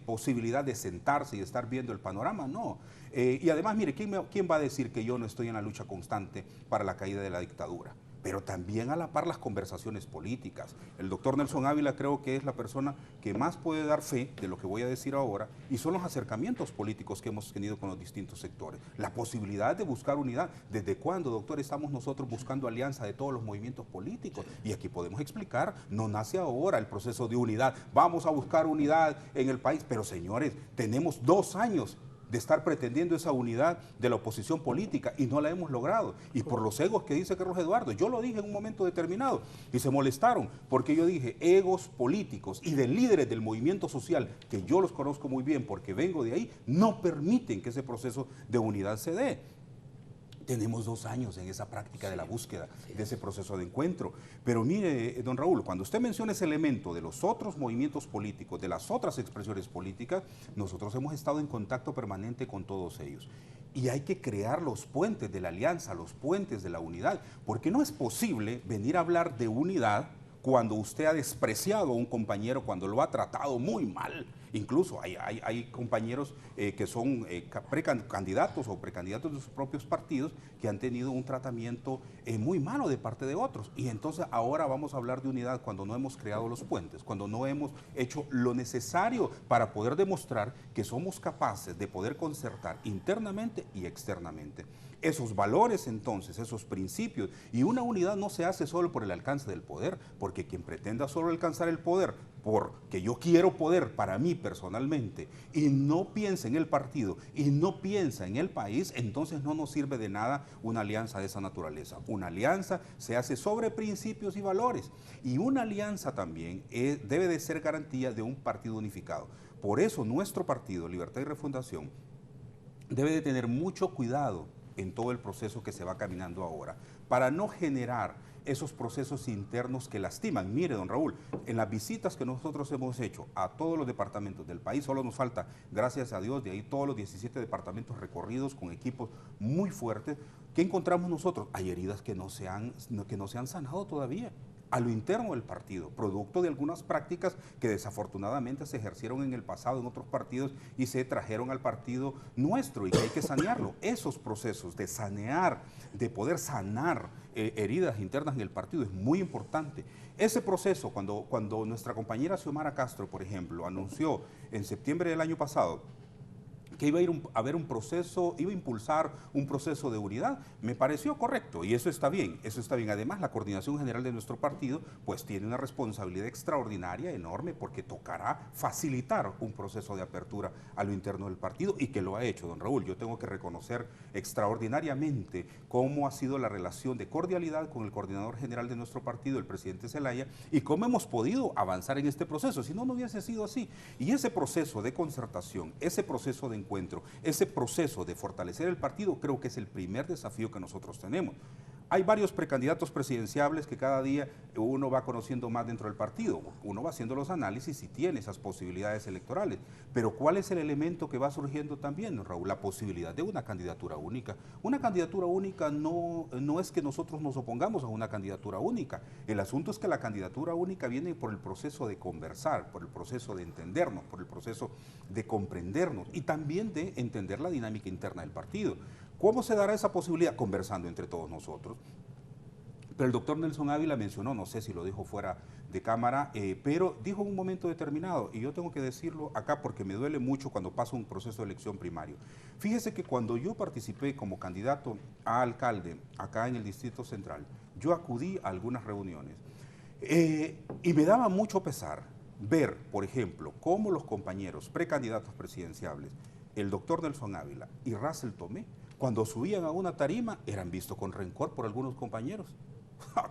Speaker 5: posibilidad de sentarse y estar viendo el panorama, no. Y además, mire, ¿quién va a decir que yo no estoy en la lucha constante para la caída de la dictadura? Pero también a la par las conversaciones políticas. El doctor Nelson Ávila creo que es la persona que más puede dar fe de lo que voy a decir ahora, y son los acercamientos políticos que hemos tenido con los distintos sectores. La posibilidad de buscar unidad. ¿Desde cuándo, doctor, estamos nosotros buscando alianza de todos los movimientos políticos? Y aquí podemos explicar, no nace ahora el proceso de unidad. Vamos a buscar unidad en el país, pero señores, tenemos 2 años de estar pretendiendo esa unidad de la oposición política y no la hemos logrado. Y por los egos que dice Carlos Eduardo, yo lo dije en un momento determinado y se molestaron porque yo dije egos políticos y de líderes del movimiento social, que yo los conozco muy bien porque vengo de ahí, no permiten que ese proceso de unidad se dé. Tenemos 2 años en esa práctica de la búsqueda, de ese proceso de encuentro. Pero mire, don Raúl, cuando usted menciona ese elemento de los otros movimientos políticos, de las otras expresiones políticas, nosotros hemos estado en contacto permanente con todos ellos. Y hay que crear los puentes de la alianza, los puentes de la unidad, porque no es posible venir a hablar de unidad cuando usted ha despreciado a un compañero, cuando lo ha tratado muy mal. Incluso hay compañeros que son precandidatos o precandidatos de sus propios partidos que han tenido un tratamiento muy malo de parte de otros. Y entonces ahora vamos a hablar de unidad cuando no hemos creado los puentes, cuando no hemos hecho lo necesario para poder demostrar que somos capaces de poder concertar internamente y externamente. Esos valores entonces, esos principios, y una unidad no se hace solo por el alcance del poder, porque quien pretenda solo alcanzar el poder porque yo quiero poder para mí personalmente y no piensa en el partido y no piensa en el país, entonces no nos sirve de nada una alianza de esa naturaleza. Una alianza se hace sobre principios y valores, y una alianza también debe de ser garantía de un partido unificado. Por eso nuestro partido, Libertad y Refundación, debe de tener mucho cuidado en todo el proceso que se va caminando ahora, para no generar esos procesos internos que lastiman. Mire, don Raúl, en las visitas que nosotros hemos hecho a todos los departamentos del país, solo nos falta, gracias a Dios, de ahí todos los 17 departamentos recorridos con equipos muy fuertes. ¿Qué encontramos nosotros? Hay heridas que no se han sanado todavía a lo interno del partido, producto de algunas prácticas que desafortunadamente se ejercieron en el pasado en otros partidos y se trajeron al partido nuestro, y que hay que sanearlo. Esos procesos de sanear, de poder sanar heridas internas en el partido es muy importante. Ese proceso, cuando nuestra compañera Xiomara Castro, por ejemplo, anunció en septiembre del año pasado que iba a haber un proceso, iba a impulsar un proceso de unidad, me pareció correcto, y eso está bien, eso está bien. Además, la coordinación general de nuestro partido pues tiene una responsabilidad extraordinaria, enorme, porque tocará facilitar un proceso de apertura a lo interno del partido, y que lo ha hecho, don Raúl. Yo tengo que reconocer extraordinariamente cómo ha sido la relación de cordialidad con el coordinador general de nuestro partido, el presidente Zelaya, y cómo hemos podido avanzar en este proceso. Si no, no hubiese sido así. Y ese proceso de concertación, ese proceso de encuentro, ese proceso de fortalecer el partido, creo que es el primer desafío que nosotros tenemos. Hay varios precandidatos presidenciables que cada día uno va conociendo más dentro del partido, uno va haciendo los análisis y tiene esas posibilidades electorales, pero ¿cuál es el elemento que va surgiendo también, Raúl? La posibilidad de una candidatura única. Una candidatura única no es que nosotros nos opongamos a una candidatura única, el asunto es que la candidatura única viene por el proceso de conversar, por el proceso de entendernos, por el proceso de comprendernos y también de entender la dinámica interna del partido. ¿Cómo se dará esa posibilidad? Conversando entre todos nosotros. Pero el doctor Nelson Ávila mencionó, no sé si lo dijo fuera de cámara, pero dijo en un momento determinado, y yo tengo que decirlo acá porque me duele mucho cuando pasa un proceso de elección primario. Fíjese que cuando yo participé como candidato a alcalde acá en el Distrito Central, yo acudí a algunas reuniones Y me daba mucho pesar ver, por ejemplo, cómo los compañeros precandidatos presidenciales, el doctor Nelson Ávila y Russell Tomé, cuando subían a una tarima, eran vistos con rencor por algunos compañeros.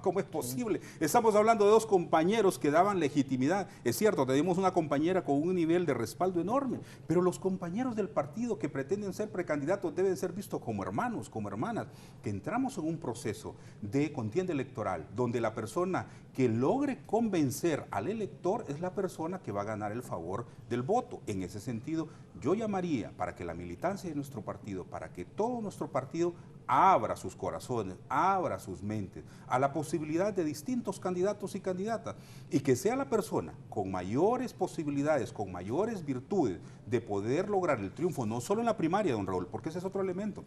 Speaker 5: ¿Cómo es posible? Estamos hablando de dos compañeros que daban legitimidad. Es cierto, tenemos una compañera con un nivel de respaldo enorme, pero los compañeros del partido que pretenden ser precandidatos deben ser vistos como hermanos, como hermanas, que entramos en un proceso de contienda electoral donde la persona que logre convencer al elector es la persona que va a ganar el favor del voto. En ese sentido, yo llamaría para que la militancia de nuestro partido, para que todo nuestro partido abra sus corazones, abra sus mentes a la posibilidad de distintos candidatos y candidatas y que sea la persona con mayores posibilidades, con mayores virtudes de poder lograr el triunfo, no solo en la primaria, don Raúl, porque ese es otro elemento.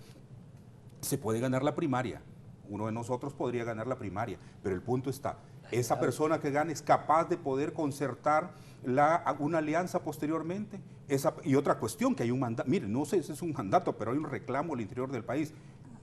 Speaker 5: Se puede ganar la primaria, uno de nosotros podría ganar la primaria, pero el punto está, esa persona que gane es capaz de poder concertar una alianza posteriormente. Y otra cuestión, que hay un mandato, miren, no sé si es un mandato, pero hay un reclamo al interior del país.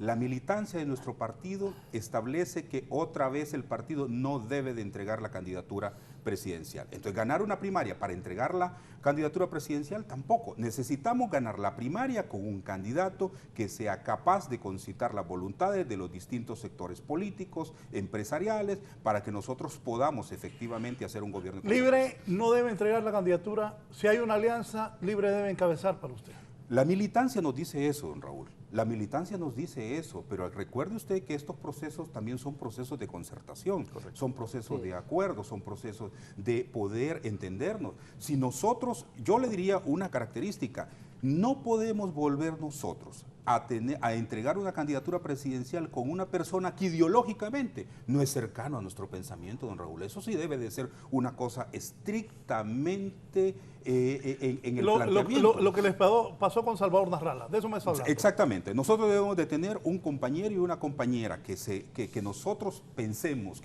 Speaker 5: La militancia de nuestro partido establece que otra vez el partido no debe de entregar la candidatura presidencial. Entonces, ganar una primaria para entregar la candidatura presidencial tampoco. Necesitamos ganar la primaria con un candidato que sea capaz de concitar las voluntades de los distintos sectores políticos, empresariales, para que nosotros podamos efectivamente hacer un gobierno.
Speaker 4: Libre no debe entregar la candidatura. Si hay una alianza, Libre debe encabezar para usted.
Speaker 5: La militancia nos dice eso, don Raúl. La militancia nos dice eso, pero recuerde usted que estos procesos también son procesos de concertación, correcto, son procesos de acuerdo, son procesos de poder entendernos. Si nosotros, yo le diría una característica, no podemos volver nosotros a entregar una candidatura presidencial con una persona que ideológicamente no es cercano a nuestro pensamiento, don Raúl. Eso sí debe de ser una cosa estrictamente en el planteamiento.
Speaker 4: Lo que les pasó con Salvador Nasralla, de eso me está hablando.
Speaker 5: Exactamente. Nosotros debemos de tener un compañero y una compañera que nosotros pensemos,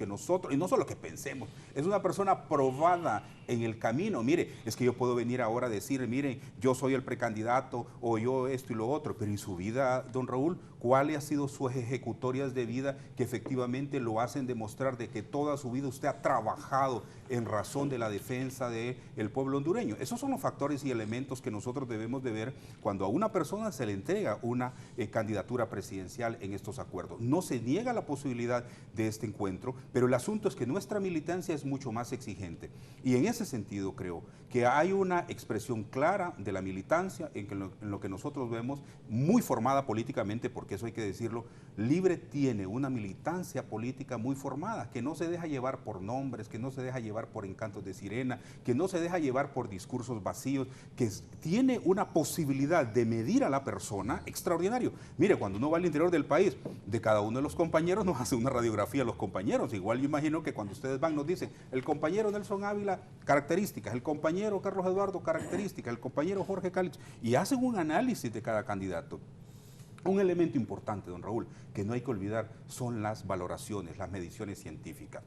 Speaker 5: y no solo que pensemos, es una persona probada en el camino. Mire, es que yo puedo venir ahora a decir, miren, yo soy el precandidato o yo esto y lo otro, pero ¿y su vida, don Raúl? ¿Cuáles han sido sus ejecutorias de vida que efectivamente lo hacen demostrar de que toda su vida usted ha trabajado en razón de la defensa del pueblo hondureño? Esos son los factores y elementos que nosotros debemos de ver cuando a una persona se le entrega una candidatura presidencial en estos acuerdos. No se niega la posibilidad de este encuentro, pero el asunto es que nuestra militancia es mucho más exigente. Y en ese sentido creo que hay una expresión clara de la militancia en lo que nosotros vemos, muy formada políticamente, porque eso hay que decirlo. Libre tiene una militancia política muy formada, que no se deja llevar por nombres, que no se deja llevar por encantos de sirena, que no se deja llevar por discursos vacíos, que tiene una posibilidad de medir a la persona extraordinario. Mire, cuando uno va al interior del país, de cada uno de los compañeros nos hace una radiografía a los compañeros. Igual yo imagino que cuando ustedes van nos dicen, el compañero Nelson Ávila, características, el compañero Carlos Eduardo, características, el compañero Jorge Calix, y hacen un análisis de cada candidato. Un elemento importante, don Raúl, que no hay que olvidar, son las valoraciones, las mediciones científicas.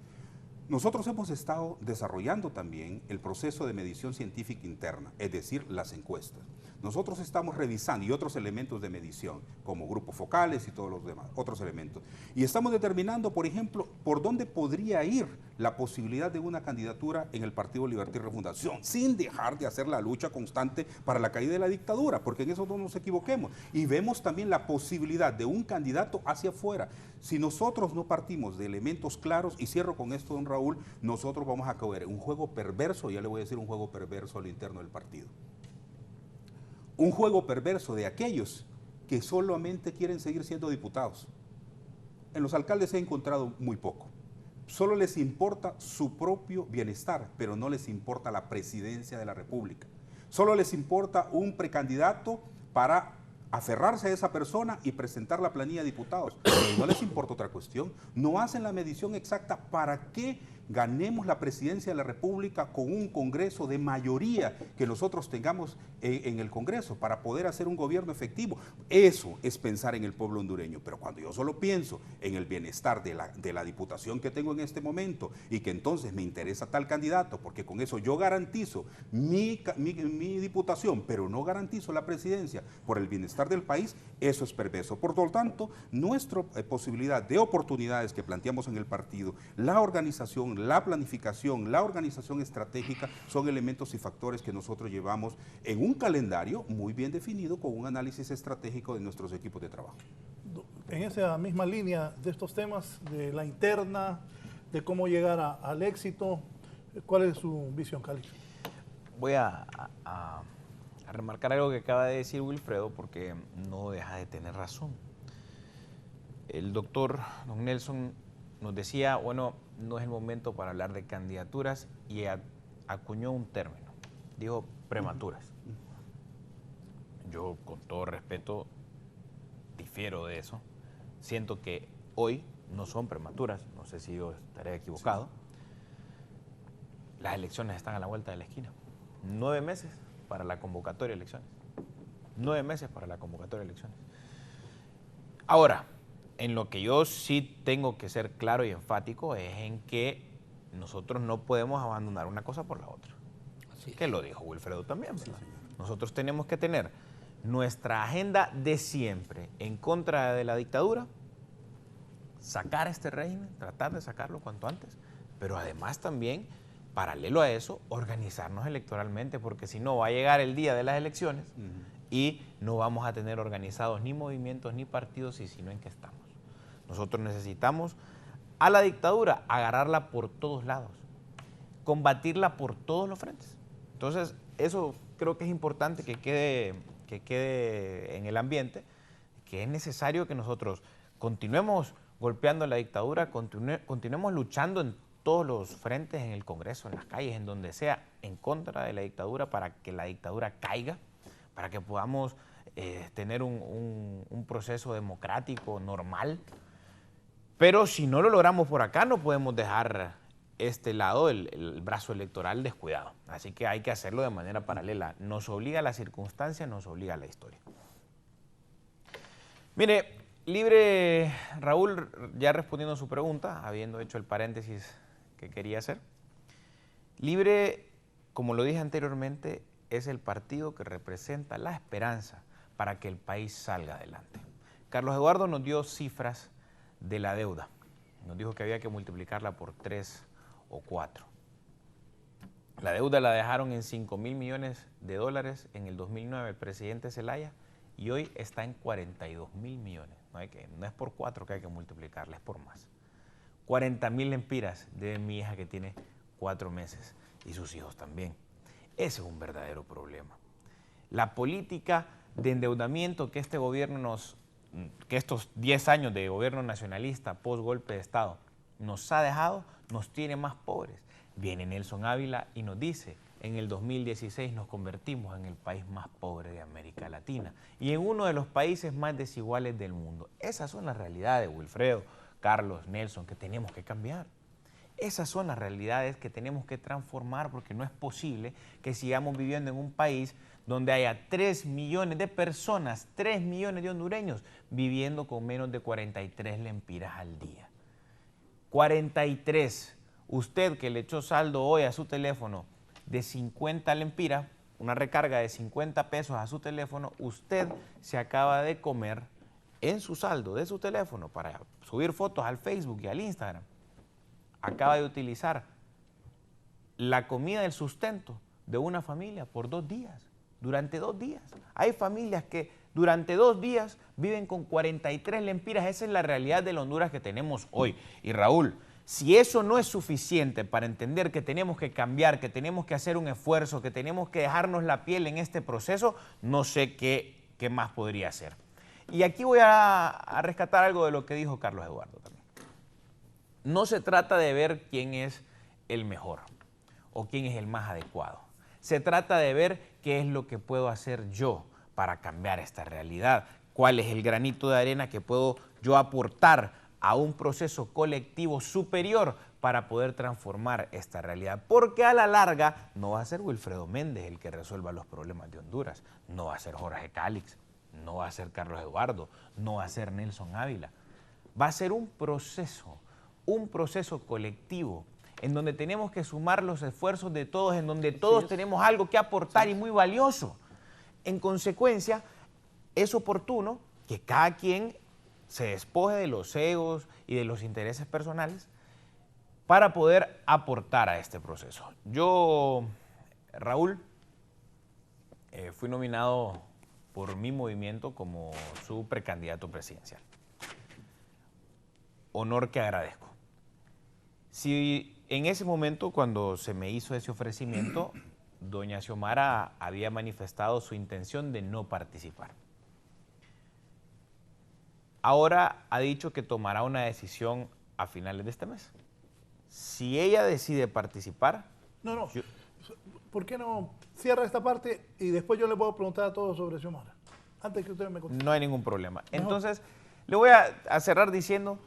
Speaker 5: Nosotros hemos estado desarrollando también el proceso de medición científica interna, es decir, las encuestas. Nosotros estamos revisando y otros elementos de medición, como grupos focales y todos los demás, otros elementos. Y estamos determinando, por ejemplo, por dónde podría ir la posibilidad de una candidatura en el Partido Libertad y Refundación, sin dejar de hacer la lucha constante para la caída de la dictadura, porque en eso no nos equivoquemos. Y vemos también la posibilidad de un candidato hacia afuera. Si nosotros no partimos de elementos claros, y cierro con esto, don Raúl, nosotros vamos a caer en un juego perverso, ya le voy a decir un juego perverso al interno del partido. Un juego perverso de aquellos que solamente quieren seguir siendo diputados. En los alcaldes se ha encontrado muy poco. Solo les importa su propio bienestar, pero no les importa la presidencia de la República. Solo les importa un precandidato para aferrarse a esa persona y presentar la planilla de diputados. Pero no les importa otra cuestión. No hacen la medición exacta para qué ganemos la presidencia de la República con un Congreso de mayoría que nosotros tengamos en el Congreso para poder hacer un gobierno efectivo. Eso es pensar en el pueblo hondureño. Pero cuando yo solo pienso en el bienestar de la diputación que tengo en este momento y que entonces me interesa tal candidato, porque con eso yo garantizo mi diputación, pero no garantizo la presidencia por el bienestar del país, eso es perverso. Por lo tanto, nuestra posibilidad de oportunidades que planteamos en el partido, la organización, gestión, la planificación, la organización estratégica son elementos y factores que nosotros llevamos en un calendario muy bien definido con un análisis estratégico de nuestros equipos de trabajo.
Speaker 4: En esa misma línea de estos temas, de la interna, de cómo llegar al éxito, ¿cuál es su visión, Calix?
Speaker 7: Voy a remarcar algo que acaba de decir Wilfredo porque no deja de tener razón. El doctor don Nelson nos decía, bueno, no es el momento para hablar de candidaturas y acuñó un término, dijo prematuras. Yo, con todo respeto, difiero de eso. Siento que hoy no son prematuras, no sé si yo estaré equivocado. Las elecciones están a la vuelta de la esquina. 9 meses para la convocatoria de elecciones. 9 meses para la convocatoria de elecciones. Ahora, en lo que yo sí tengo que ser claro y enfático es en que nosotros no podemos abandonar una cosa por la otra. Así que lo dijo Wilfredo también, ¿verdad? Sí, nosotros tenemos que tener nuestra agenda de siempre en contra de la dictadura, sacar este régimen, tratar de sacarlo cuanto antes, pero además también, paralelo a eso, organizarnos electoralmente, porque si no va a llegar el día de las elecciones y no vamos a tener organizados ni movimientos ni partidos y si no, ¿en qué estamos? Nosotros necesitamos a la dictadura agarrarla por todos lados, combatirla por todos los frentes. Entonces, eso creo que es importante que quede en el ambiente, que es necesario que nosotros continuemos golpeando a la dictadura, continuemos luchando en todos los frentes, en el Congreso, en las calles, en donde sea, en contra de la dictadura, para que la dictadura caiga, para que podamos tener un proceso democrático normal. Pero si no lo logramos por acá, no podemos dejar este lado, el brazo electoral, descuidado. Así que hay que hacerlo de manera paralela. Nos obliga la circunstancia, nos obliga la historia. Mire, Libre, Raúl, ya respondiendo a su pregunta, habiendo hecho el paréntesis que quería hacer, Libre, como lo dije anteriormente, es el partido que representa la esperanza para que el país salga adelante. Carlos Eduardo nos dio cifras de la deuda. Nos dijo que había que multiplicarla por 3 o 4. La deuda la dejaron en 5.000 millones de dólares en el 2009 el presidente Zelaya y hoy está en 42.000 millones. No es por 4 que hay que multiplicarla, es por más. 40.000 lempiras de mi hija que tiene 4 meses y sus hijos también. Ese es un verdadero problema. La política de endeudamiento que este gobierno que estos 10 años de gobierno nacionalista post golpe de Estado nos ha dejado, nos tiene más pobres. Viene Nelson Ávila y nos dice, en el 2016 nos convertimos en el país más pobre de América Latina y en uno de los países más desiguales del mundo. Esas son las realidades, Wilfredo, Carlos, Nelson, que tenemos que cambiar. Esas son las realidades que tenemos que transformar, porque no es posible que sigamos viviendo en un país donde haya 3 millones de personas, 3 millones de hondureños viviendo con menos de 43 lempiras al día. 43. Usted que le echó saldo hoy a su teléfono de 50 lempiras, una recarga de 50 pesos a su teléfono, usted se acaba de comer en su saldo de su teléfono para subir fotos al Facebook y al Instagram. Acaba de utilizar la comida del sustento de una familia por 2 días, durante 2 días. Hay familias que durante 2 días viven con 43 lempiras. Esa es la realidad de la Honduras que tenemos hoy. Y Raúl, si eso no es suficiente para entender que tenemos que cambiar, que tenemos que hacer un esfuerzo, que tenemos que dejarnos la piel en este proceso, no sé qué más podría hacer. Y aquí voy a rescatar algo de lo que dijo Carlos Eduardo también. No se trata de ver quién es el mejor o quién es el más adecuado. Se trata de ver qué es lo que puedo hacer yo para cambiar esta realidad. Cuál es el granito de arena que puedo yo aportar a un proceso colectivo superior para poder transformar esta realidad. Porque a la larga no va a ser Wilfredo Méndez el que resuelva los problemas de Honduras. No va a ser Jorge Calix, no va a ser Carlos Eduardo, no va a ser Nelson Ávila. Va a ser un proceso colectivo en donde tenemos que sumar los esfuerzos de todos, en donde todos tenemos algo que aportar y muy valioso. En consecuencia, es oportuno que cada quien se despoje de los egos y de los intereses personales para poder aportar a este proceso. Yo, Raúl, fui nominado por mi movimiento como su precandidato presidencial. Honor que agradezco. Si en ese momento, cuando se me hizo ese ofrecimiento, doña Xiomara había manifestado su intención de no participar. Ahora ha dicho que tomará una decisión a finales de este mes. Si ella decide participar...
Speaker 4: No. ¿Por qué no cierra esta parte y después yo le puedo preguntar a todos sobre Xiomara? Antes que ustedes me contesten.
Speaker 7: No hay ningún problema. Entonces, le voy a cerrar diciendo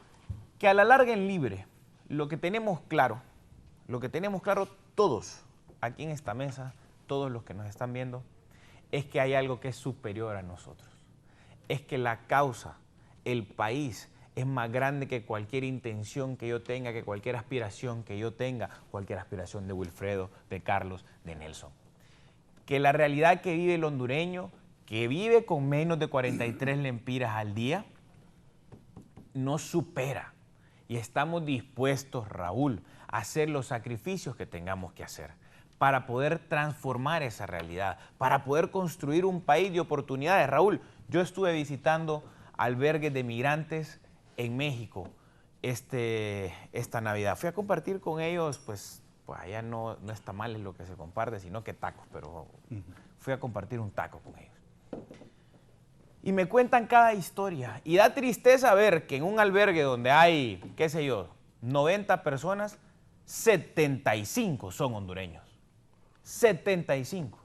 Speaker 7: que a la larga en Libre, lo que tenemos claro todos aquí en esta mesa, todos los que nos están viendo, es que hay algo que es superior a nosotros. Es que la causa, el país, es más grande que cualquier intención que yo tenga, que cualquier aspiración que yo tenga, cualquier aspiración de Wilfredo, de Carlos, de Nelson. Que la realidad que vive el hondureño, que vive con menos de 43 lempiras al día, nos supera. Y estamos dispuestos, Raúl, a hacer los sacrificios que tengamos que hacer para poder transformar esa realidad, para poder construir un país de oportunidades. Raúl, yo estuve visitando albergues de migrantes en México esta Navidad. Fui a compartir con ellos, pues allá no es tamales lo que se comparte, sino que tacos, pero fui a compartir un taco con ellos. Y me cuentan cada historia. Y da tristeza ver que en un albergue donde hay, qué sé yo, 90 personas, 75 son hondureños. 75.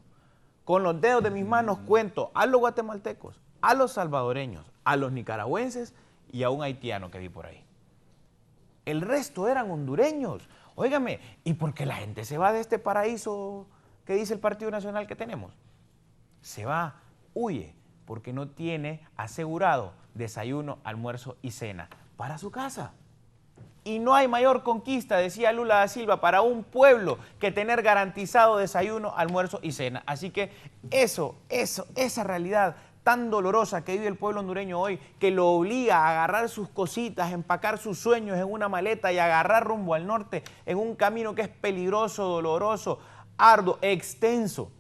Speaker 7: Con los dedos de mis manos cuento a los guatemaltecos, a los salvadoreños, a los nicaragüenses y a un haitiano que vi por ahí. El resto eran hondureños. Óigame, ¿y por qué la gente se va de este paraíso que dice el Partido Nacional que tenemos? Se va, huye, porque no tiene asegurado desayuno, almuerzo y cena para su casa. Y no hay mayor conquista, decía Lula da Silva, para un pueblo que tener garantizado desayuno, almuerzo y cena. Así que esa realidad tan dolorosa que vive el pueblo hondureño hoy, que lo obliga a agarrar sus cositas, empacar sus sueños en una maleta y agarrar rumbo al norte en un camino que es peligroso, doloroso, arduo, extenso.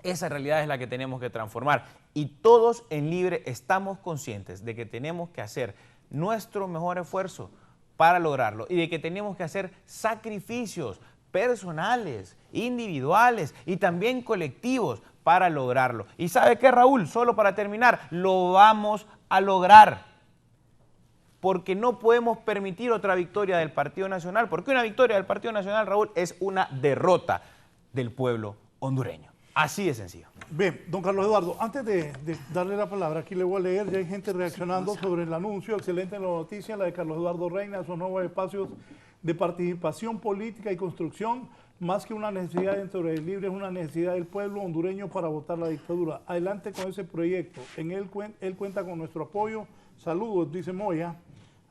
Speaker 7: Esa realidad es la que tenemos que transformar. Y todos en Libre estamos conscientes de que tenemos que hacer nuestro mejor esfuerzo para lograrlo y de que tenemos que hacer sacrificios personales, individuales y también colectivos para lograrlo. ¿Y sabe qué, Raúl? Solo para terminar, lo vamos a lograr. Porque no podemos permitir otra victoria del Partido Nacional, porque una victoria del Partido Nacional, Raúl, es una derrota del pueblo hondureño. Así de sencillo.
Speaker 4: Bien, don Carlos Eduardo, antes de darle la palabra, aquí le voy a leer, ya hay gente reaccionando sobre el anuncio, excelente la noticia, la de Carlos Eduardo Reina, esos nuevos espacios de participación política y construcción, más que una necesidad dentro del Libre, es una necesidad del pueblo hondureño para votar la dictadura. Adelante con ese proyecto, en él cuenta con nuestro apoyo. Saludos, dice Moya.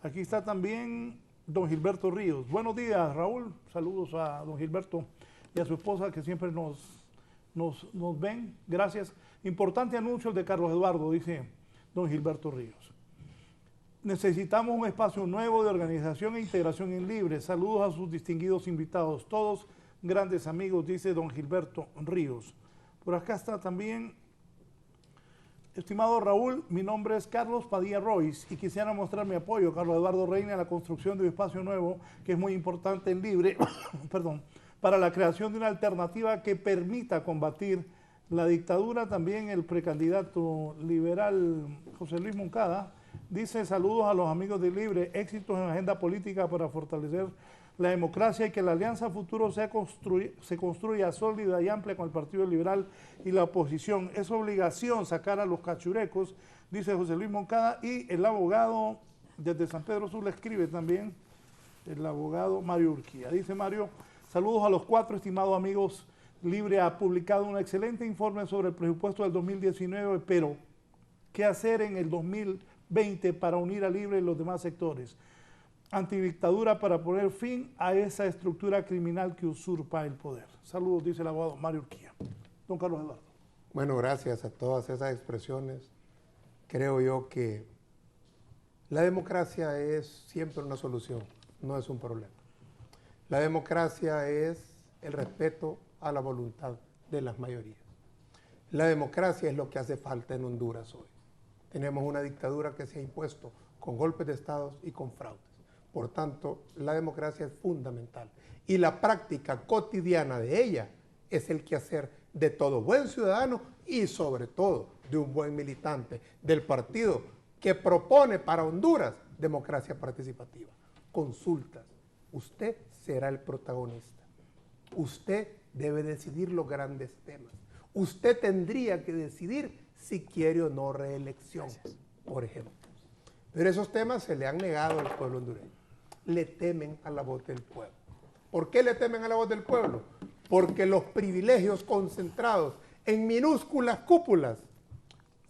Speaker 4: Aquí está también don Gilberto Ríos. Buenos días, Raúl. Saludos a don Gilberto y a su esposa que siempre nos ven. Gracias. Importante anuncio el de Carlos Eduardo, dice don Gilberto Ríos. Necesitamos un espacio nuevo de organización e integración en Libre. Saludos a sus distinguidos invitados, todos grandes amigos, dice don Gilberto Ríos. Por acá está también, estimado Raúl, mi nombre es Carlos Padilla Royce y quisiera mostrar mi apoyo, Carlos Eduardo Reina, a la construcción de un espacio nuevo que es muy importante en Libre, perdón, para la creación de una alternativa que permita combatir la dictadura. También el precandidato liberal José Luis Moncada dice: saludos a los amigos de Libre, éxitos en la agenda política para fortalecer la democracia y que la alianza futuro se construya sólida y amplia con el Partido Liberal y la oposición. Es obligación sacar a los cachurecos, dice José Luis Moncada. Y el abogado desde San Pedro Sula escribe también, el abogado Mario Urquía. Dice Mario: saludos a los cuatro, estimados amigos. Libre ha publicado un excelente informe sobre el presupuesto del 2019, pero ¿qué hacer en el 2020 para unir a Libre y los demás sectores? Antidictadura para poner fin a esa estructura criminal que usurpa el poder. Saludos, dice el abogado Mario Urquía. Don Carlos Eduardo.
Speaker 8: Bueno, gracias a todas esas expresiones. Creo yo que la democracia es siempre una solución, no es un problema. La democracia es el respeto a la voluntad de las mayorías. La democracia es lo que hace falta en Honduras hoy. Tenemos una dictadura que se ha impuesto con golpes de Estado y con fraudes. Por tanto, la democracia es fundamental. Y la práctica cotidiana de ella es el quehacer de todo buen ciudadano y sobre todo de un buen militante del partido que propone para Honduras democracia participativa. Consultas. Usted será el protagonista. Usted debe decidir los grandes temas. Usted tendría que decidir si quiere o no reelección, por ejemplo. Pero esos temas se le han negado al pueblo hondureño. Le temen a la voz del pueblo. ¿Por qué le temen a la voz del pueblo? Porque los privilegios concentrados en minúsculas cúpulas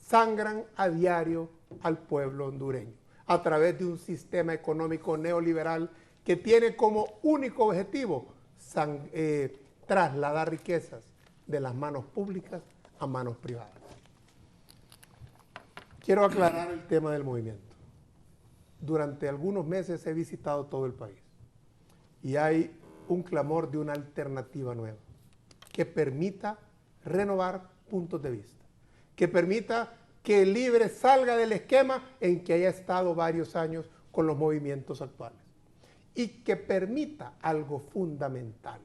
Speaker 8: sangran a diario al pueblo hondureño a través de un sistema económico neoliberal que tiene como único objetivo trasladar riquezas de las manos públicas a manos privadas. Quiero aclarar el tema del movimiento. Durante algunos meses he visitado todo el país y hay un clamor de una alternativa nueva que permita renovar puntos de vista, que permita que el Libre salga del esquema en que haya estado varios años con los movimientos actuales y que permita algo fundamental,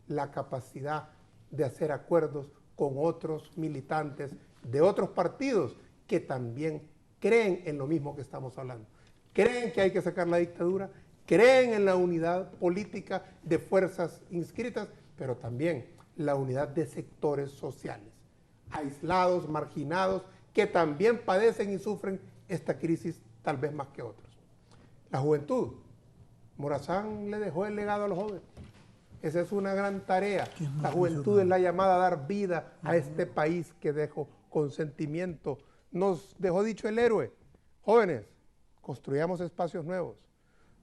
Speaker 8: la capacidad de hacer acuerdos con otros militantes de otros partidos que también creen en lo mismo que estamos hablando. Creen que hay que sacar la dictadura, creen en la unidad política de fuerzas inscritas, pero también la unidad de sectores sociales, aislados, marginados, que también padecen y sufren esta crisis tal vez más que otros. La juventud. Morazán le dejó el legado a los jóvenes. Esa es una gran tarea. La juventud es la llamada a dar vida a este país que dejó con sentimiento. Nos dejó dicho el héroe. Jóvenes, construyamos espacios nuevos.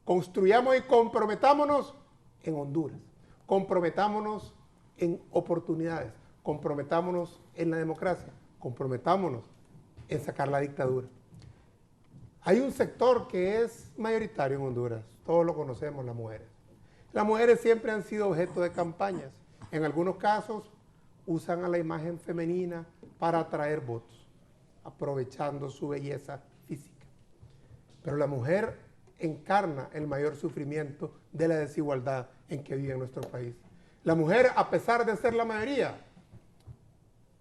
Speaker 8: Construyamos y comprometámonos en Honduras. Comprometámonos en oportunidades. Comprometámonos en la democracia. Comprometámonos en sacar la dictadura. Hay un sector que es mayoritario en Honduras. Todos lo conocemos, las mujeres. Las mujeres siempre han sido objeto de campañas. En algunos casos usan a la imagen femenina para atraer votos, aprovechando su belleza física. Pero la mujer encarna el mayor sufrimiento de la desigualdad en que vive nuestro país. La mujer, a pesar de ser la mayoría,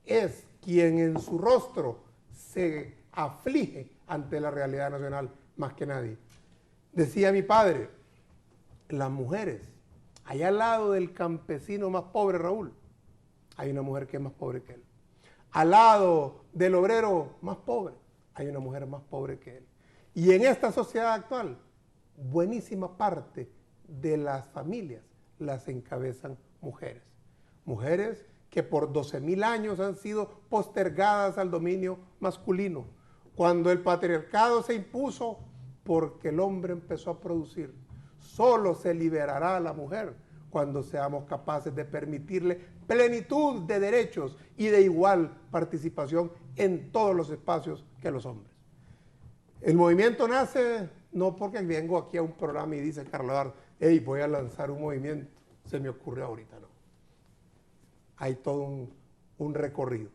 Speaker 8: es quien en su rostro se aflige ante la realidad nacional más que nadie. Decía mi padre, las mujeres, allá al lado del campesino más pobre, Raúl, hay una mujer que es más pobre que él. Al lado del obrero más pobre, hay una mujer más pobre que él. Y en esta sociedad actual, buenísima parte de las familias las encabezan mujeres. Mujeres que por 12.000 años han sido postergadas al dominio masculino. Cuando el patriarcado se impuso porque el hombre empezó a producir, solo se liberará a la mujer cuando seamos capaces de permitirle plenitud de derechos y de igual participación en todos los espacios que los hombres. El movimiento nace no porque vengo aquí a un programa y dice Carlos Eduardo, hey, voy a lanzar un movimiento, se me ocurrió ahorita, no. Hay todo un recorrido.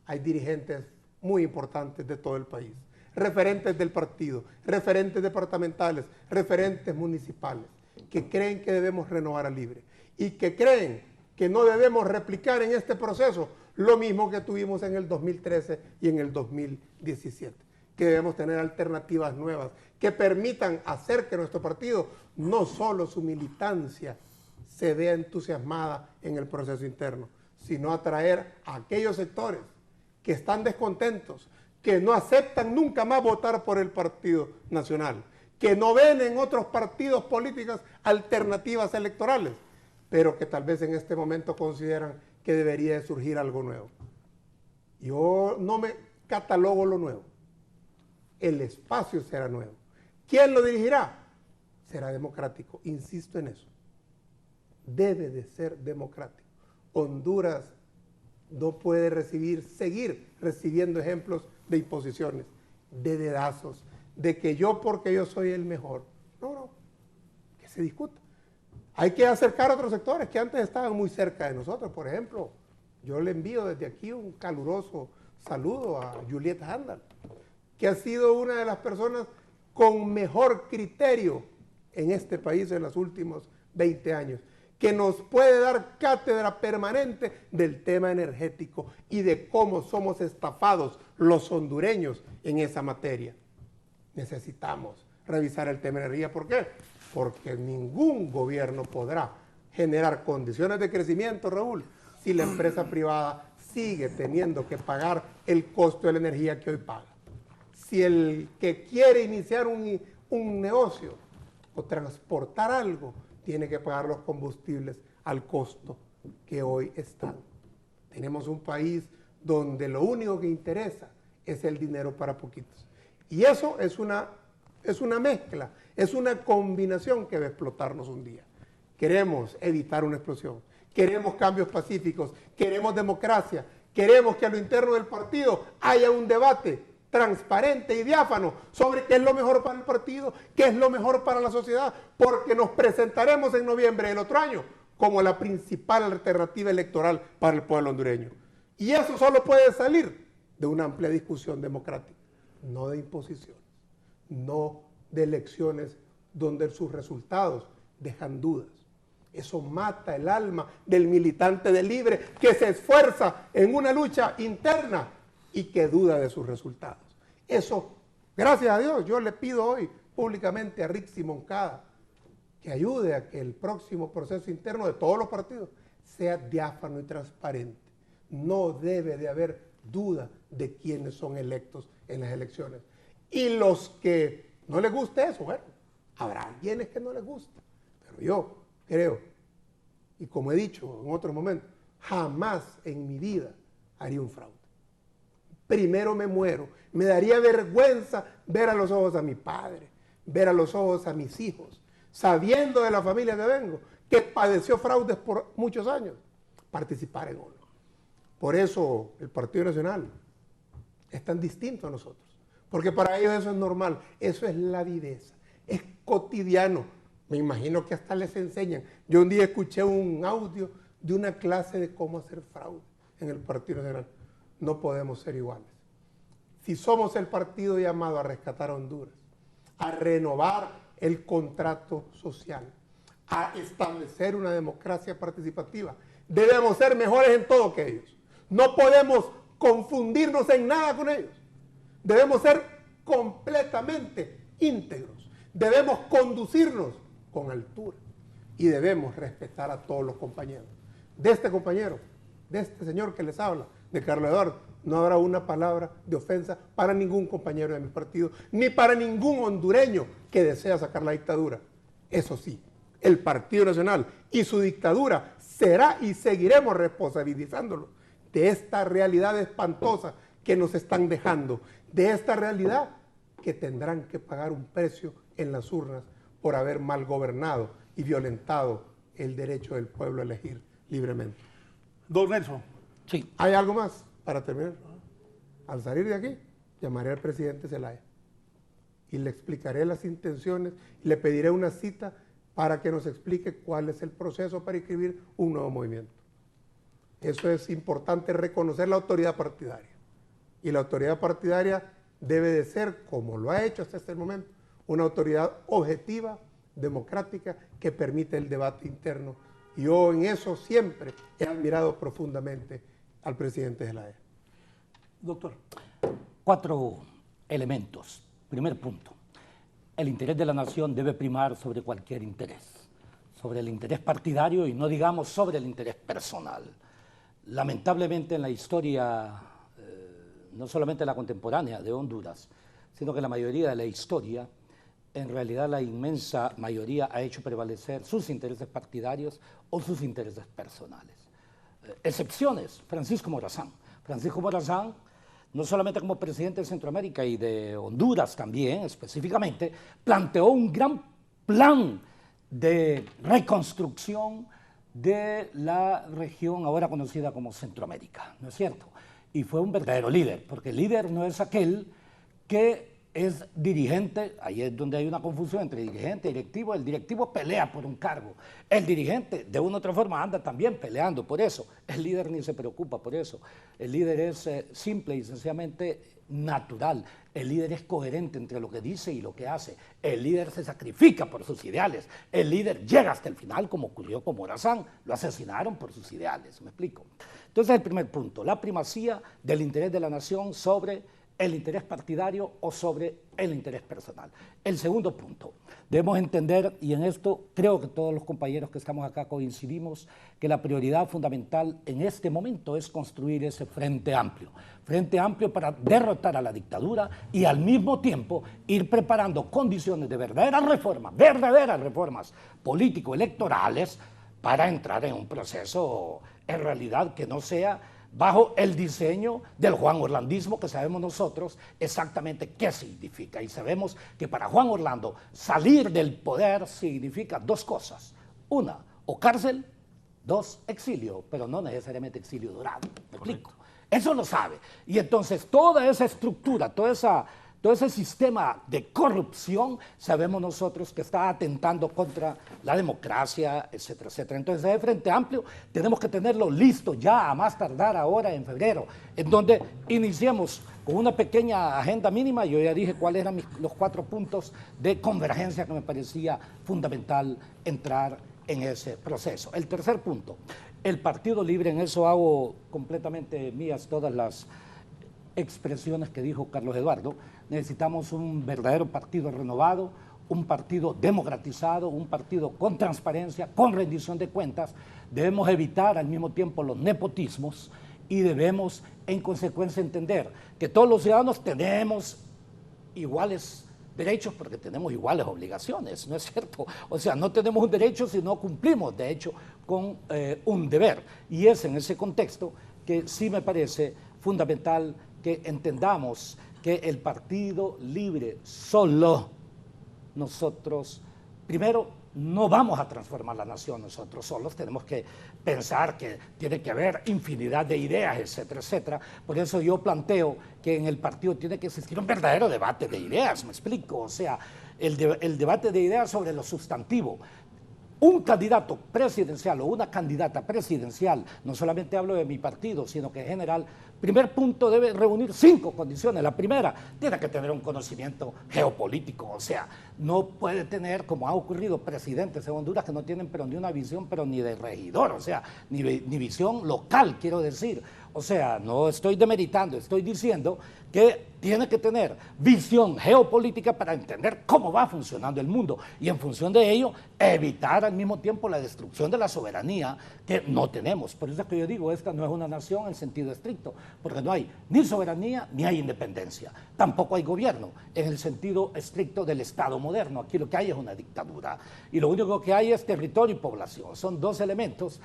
Speaker 8: Hay dirigentes muy importantes de todo el país, referentes del partido, referentes departamentales, referentes municipales, que creen que debemos renovar al Libre y que creen que no debemos replicar en este proceso lo mismo que tuvimos en el 2013 y en el 2017, que debemos tener alternativas nuevas que permitan hacer que nuestro partido, no solo su militancia, se vea entusiasmada en el proceso interno, sino atraer a aquellos sectores que están descontentos, que no aceptan nunca más votar por el Partido Nacional, que no ven en otros partidos políticos alternativas electorales, pero que tal vez en este momento consideran que debería de surgir algo nuevo. Yo no me catalogo lo nuevo. El espacio será nuevo. ¿Quién lo dirigirá? Será democrático. Insisto en eso. Debe de ser democrático. Honduras no puede seguir recibiendo ejemplos de imposiciones, de dedazos, de que yo porque yo soy el mejor. No, que se discuta. Hay que acercar a otros sectores que antes estaban muy cerca de nosotros. Por ejemplo, yo le envío desde aquí un caluroso saludo a Julieta Handal, que ha sido una de las personas con mejor criterio en este país en los últimos 20 años, que nos puede dar cátedra permanente del tema energético y de cómo somos estafados los hondureños en esa materia. Necesitamos revisar el tema de energía. ¿Por qué? Porque ningún gobierno podrá generar condiciones de crecimiento, Raúl, si la empresa privada sigue teniendo que pagar el costo de la energía que hoy paga. Si el que quiere iniciar un negocio o transportar algo, tiene que pagar los combustibles al costo que hoy están. Tenemos un país donde lo único que interesa es el dinero para poquitos. Y eso es una mezcla, es una combinación que va a explotarnos un día. Queremos evitar una explosión, queremos cambios pacíficos, queremos democracia, queremos que a lo interno del partido haya un debate transparente y diáfano sobre qué es lo mejor para el partido, qué es lo mejor para la sociedad, porque nos presentaremos en noviembre del otro año como la principal alternativa electoral para el pueblo hondureño. Y eso solo puede salir de una amplia discusión democrática, no de imposiciones, no de elecciones donde sus resultados dejan dudas. Eso mata el alma del militante de Libre que se esfuerza en una lucha interna y que duda de sus resultados. Eso, gracias a Dios, yo le pido hoy públicamente a Rixi Moncada que ayude a que el próximo proceso interno de todos los partidos sea diáfano y transparente. No debe de haber duda de quiénes son electos en las elecciones. Y los que no les guste eso, bueno, habrá quienes que no les gusta. Pero yo creo, y como he dicho en otros momentos, jamás en mi vida haría un fraude. Primero me muero. Me daría vergüenza ver a los ojos a mi padre, ver a los ojos a mis hijos, sabiendo de la familia que vengo, que padeció fraudes por muchos años, participar en uno. Por eso el Partido Nacional es tan distinto a nosotros, porque para ellos eso es normal, eso es la viveza, es cotidiano. Me imagino que hasta les enseñan. Yo un día escuché un audio de una clase de cómo hacer fraude en el Partido Nacional. No podemos ser iguales. Si somos el partido llamado a rescatar a Honduras, a renovar el contrato social, a establecer una democracia participativa, debemos ser mejores en todo que ellos. No podemos confundirnos en nada con ellos. Debemos ser completamente íntegros. Debemos conducirnos con altura y debemos respetar a todos los compañeros. De este compañero, de este señor que les habla, de Carlos Eduardo, no habrá una palabra de ofensa para ningún compañero de mi partido, ni para ningún hondureño que desea sacar la dictadura. Eso sí, el Partido Nacional y su dictadura será y seguiremos responsabilizándolo de esta realidad espantosa que nos están dejando, de esta realidad que tendrán que pagar un precio en las urnas por haber mal gobernado y violentado el derecho del pueblo a elegir libremente.
Speaker 4: Don Nelson.
Speaker 6: Sí.
Speaker 8: ¿Hay algo más para terminar? Al salir de aquí, llamaré al presidente Zelaya y le explicaré las intenciones y le pediré una cita para que nos explique cuál es el proceso para inscribir un nuevo movimiento. Eso es importante, reconocer la autoridad partidaria. Y la autoridad partidaria debe de ser, como lo ha hecho hasta este momento, una autoridad objetiva, democrática, que permite el debate interno. Y yo en eso siempre he admirado profundamente al presidente Zelaya.
Speaker 4: Doctor.
Speaker 6: 4 elementos. Primer punto. El interés de la nación debe primar sobre cualquier interés, sobre el interés partidario y no digamos sobre el interés personal. Lamentablemente en la historia, no solamente la contemporánea de Honduras, sino que la mayoría de la historia, en realidad la inmensa mayoría ha hecho prevalecer sus intereses partidarios o sus intereses personales. Excepciones, Francisco Morazán. Francisco Morazán, no solamente como presidente de Centroamérica y de Honduras también, específicamente, planteó un gran plan de reconstrucción de la región ahora conocida como Centroamérica, ¿no es cierto? Y fue un verdadero líder, porque el líder no es aquel que es dirigente, ahí es donde hay una confusión entre dirigente y directivo. El directivo pelea por un cargo, el dirigente de una u otra forma anda también peleando por eso, el líder ni se preocupa por eso, el líder es simple y sencillamente natural, el líder es coherente entre lo que dice y lo que hace, el líder se sacrifica por sus ideales, el líder llega hasta el final como ocurrió con Morazán, lo asesinaron por sus ideales, ¿me explico? Entonces el primer punto, la primacía del interés de la nación sobre el interés partidario o sobre el interés personal. El segundo punto, debemos entender, y en esto creo que todos los compañeros que estamos acá coincidimos, que la prioridad fundamental en este momento es construir ese frente amplio para derrotar a la dictadura y al mismo tiempo ir preparando condiciones de verdaderas reformas político-electorales para entrar en un proceso en realidad que no sea bajo el diseño del Juan Orlandismo, que sabemos nosotros exactamente qué significa. Y sabemos que para Juan Orlando salir del poder significa dos cosas. Una, o cárcel, dos, exilio, pero no necesariamente exilio dorado. ¿Me explico? Eso lo sabe. Y entonces toda esa estructura, todo ese sistema de corrupción, sabemos nosotros que está atentando contra la democracia, etcétera, etcétera. Entonces, ese Frente Amplio tenemos que tenerlo listo ya, a más tardar ahora en febrero, en donde iniciemos con una pequeña agenda mínima. Yo ya dije cuáles eran los 4 puntos de convergencia que me parecía fundamental entrar en ese proceso. El tercer punto, el Partido Libre, en eso hago completamente mías todas las expresiones que dijo Carlos Eduardo. Necesitamos un verdadero partido renovado, un partido democratizado, un partido con transparencia, con rendición de cuentas. Debemos evitar al mismo tiempo los nepotismos y debemos en consecuencia entender que todos los ciudadanos tenemos iguales derechos porque tenemos iguales obligaciones, ¿no es cierto? O sea, no tenemos un derecho si no cumplimos, de hecho, con un deber. Y es en ese contexto que sí me parece fundamental que entendamos que el Partido Libre solo, nosotros, primero, no vamos a transformar la nación nosotros solos, tenemos que pensar que tiene que haber infinidad de ideas, etcétera, etcétera. Por eso yo planteo que en el partido tiene que existir un verdadero debate de ideas, ¿me explico? O sea, el debate de ideas sobre lo sustantivo. Un candidato presidencial o una candidata presidencial, no solamente hablo de mi partido, sino que en general, primer punto, debe reunir 5 condiciones. La primera, tiene que tener un conocimiento geopolítico, o sea, no puede tener, como ha ocurrido, presidentes en Honduras que no tienen pero ni una visión, pero ni de regidor, o sea, ni visión local, quiero decir. O sea, no estoy demeritando, estoy diciendo que tiene que tener visión geopolítica para entender cómo va funcionando el mundo y en función de ello evitar al mismo tiempo la destrucción de la soberanía que no tenemos. Por eso es que yo digo, esta no es una nación en sentido estricto, porque no hay ni soberanía ni hay independencia. Tampoco hay gobierno en el sentido estricto del Estado moderno. Aquí lo que hay es una dictadura y lo único que hay es territorio y población. Son 2 elementos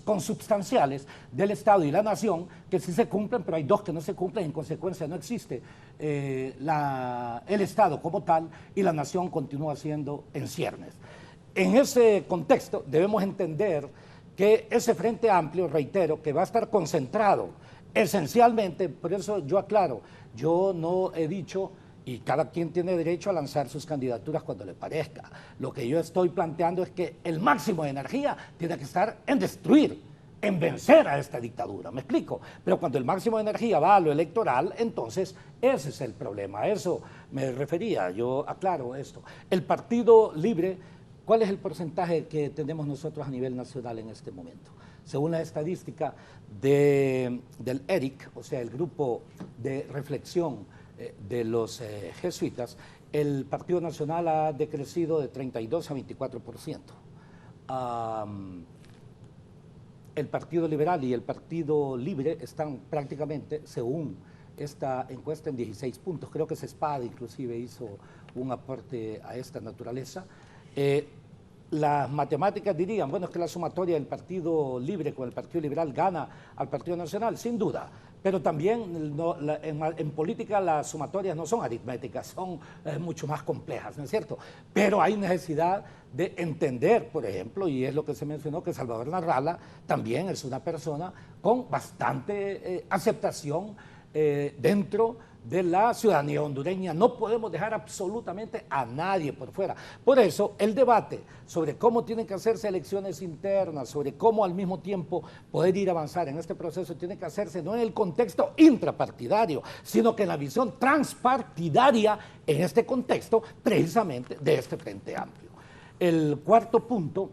Speaker 6: consubstanciales del Estado y la nación que sí se cumplen, pero hay 2 que no se cumplen y en consecuencia no existe el Estado como tal y la nación continúa siendo en ciernes. En ese contexto debemos entender que ese Frente Amplio, reitero, que va a estar concentrado esencialmente, por eso yo aclaro, yo no he dicho, y cada quien tiene derecho a lanzar sus candidaturas cuando le parezca. Lo que yo estoy planteando es que el máximo de energía tiene que estar en destruir, en vencer a esta dictadura, ¿me explico? Pero cuando el máximo de energía va a lo electoral, entonces ese es el problema, a eso me refería, yo aclaro esto. El Partido Libre, ¿cuál es el porcentaje que tenemos nosotros a nivel nacional en este momento? Según la estadística del ERIC, o sea, el grupo de reflexión de los jesuitas, el Partido Nacional ha decrecido de 32 a 24%. El Partido Liberal y el Partido Libre están prácticamente, según esta encuesta, en 16 puntos. Creo que CESPAD inclusive hizo un aporte a esta naturaleza. Las matemáticas dirían, bueno, es que la sumatoria del Partido Libre con el Partido Liberal gana al Partido Nacional, sin duda, pero también en política las sumatorias no son aritméticas, son mucho más complejas, ¿no es cierto? Pero hay necesidad de entender, por ejemplo, y es lo que se mencionó, que Salvador Narrala también es una persona con bastante aceptación dentro de la ciudadanía hondureña. No podemos dejar absolutamente a nadie por fuera. Por eso, el debate sobre cómo tienen que hacerse elecciones internas, sobre cómo al mismo tiempo poder ir a avanzar en este proceso, tiene que hacerse no en el contexto intrapartidario, sino que en la visión transpartidaria en este contexto, precisamente, de este Frente Amplio. El cuarto punto,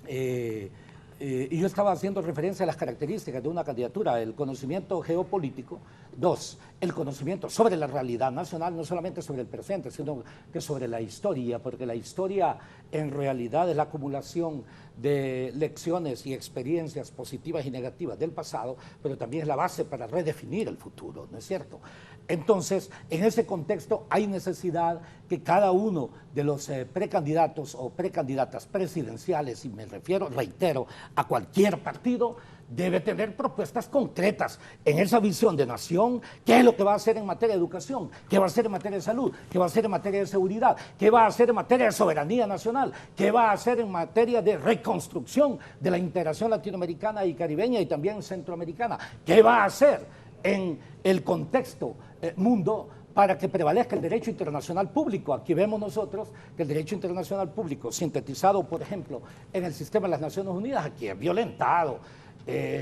Speaker 6: y yo estaba haciendo referencia a las características de una candidatura: el conocimiento geopolítico. 2, el conocimiento sobre la realidad nacional, no solamente sobre el presente, sino que sobre la historia, porque la historia en realidad es la acumulación de lecciones y experiencias positivas y negativas del pasado, pero también es la base para redefinir el futuro, ¿no es cierto? Entonces, en ese contexto hay necesidad que cada uno de los precandidatos o precandidatas presidenciales, y me refiero, reitero, a cualquier partido, debe tener propuestas concretas en esa visión de nación. ¿Qué es lo que va a hacer en materia de educación? ¿Qué va a hacer en materia de salud? ¿Qué va a hacer en materia de seguridad? ¿Qué va a hacer en materia de soberanía nacional? ¿Qué va a hacer en materia de reconstrucción de la integración latinoamericana y caribeña y también centroamericana? ¿Qué va a hacer en el contexto mundo para que prevalezca el derecho internacional público? Aquí vemos nosotros que el derecho internacional público, sintetizado, por ejemplo, en el sistema de las Naciones Unidas, aquí es violentado.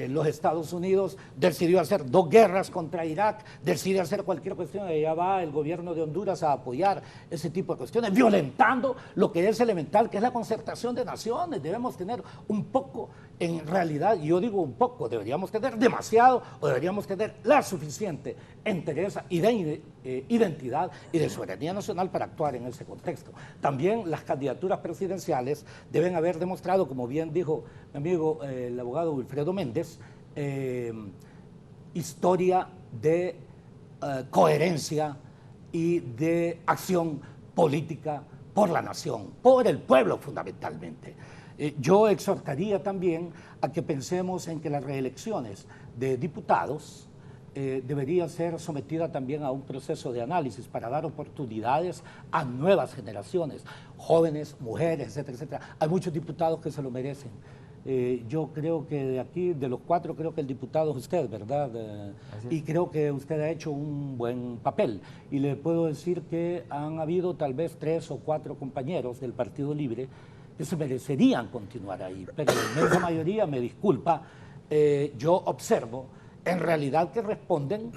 Speaker 6: Los Estados Unidos decidió hacer 2 guerras contra Irak, decidió hacer cualquier cuestión, y allá va el gobierno de Honduras a apoyar ese tipo de cuestiones, violentando lo que es elemental, que es la concertación de naciones. Debemos tener un poco, en realidad, yo digo un poco, deberíamos tener demasiado, o deberíamos tener la suficiente entereza y de identidad y de soberanía nacional para actuar en ese contexto. También las candidaturas presidenciales deben haber demostrado, como bien dijo mi amigo el abogado Wilfredo Méndez, historia de coherencia y de acción política por la nación, por el pueblo fundamentalmente. Yo exhortaría también a que pensemos en que las reelecciones de diputados debería ser sometida también a un proceso de análisis para dar oportunidades a nuevas generaciones, jóvenes, mujeres, etcétera, etcétera. Hay muchos diputados que se lo merecen. Yo creo que de aquí, de los 4, creo que el diputado es usted, ¿verdad? Y creo que usted ha hecho un buen papel. Y le puedo decir que han habido tal vez 3 o 4 compañeros del Partido Libre que se merecerían continuar ahí, pero la inmensa mayoría, me disculpa, yo observo en realidad que responden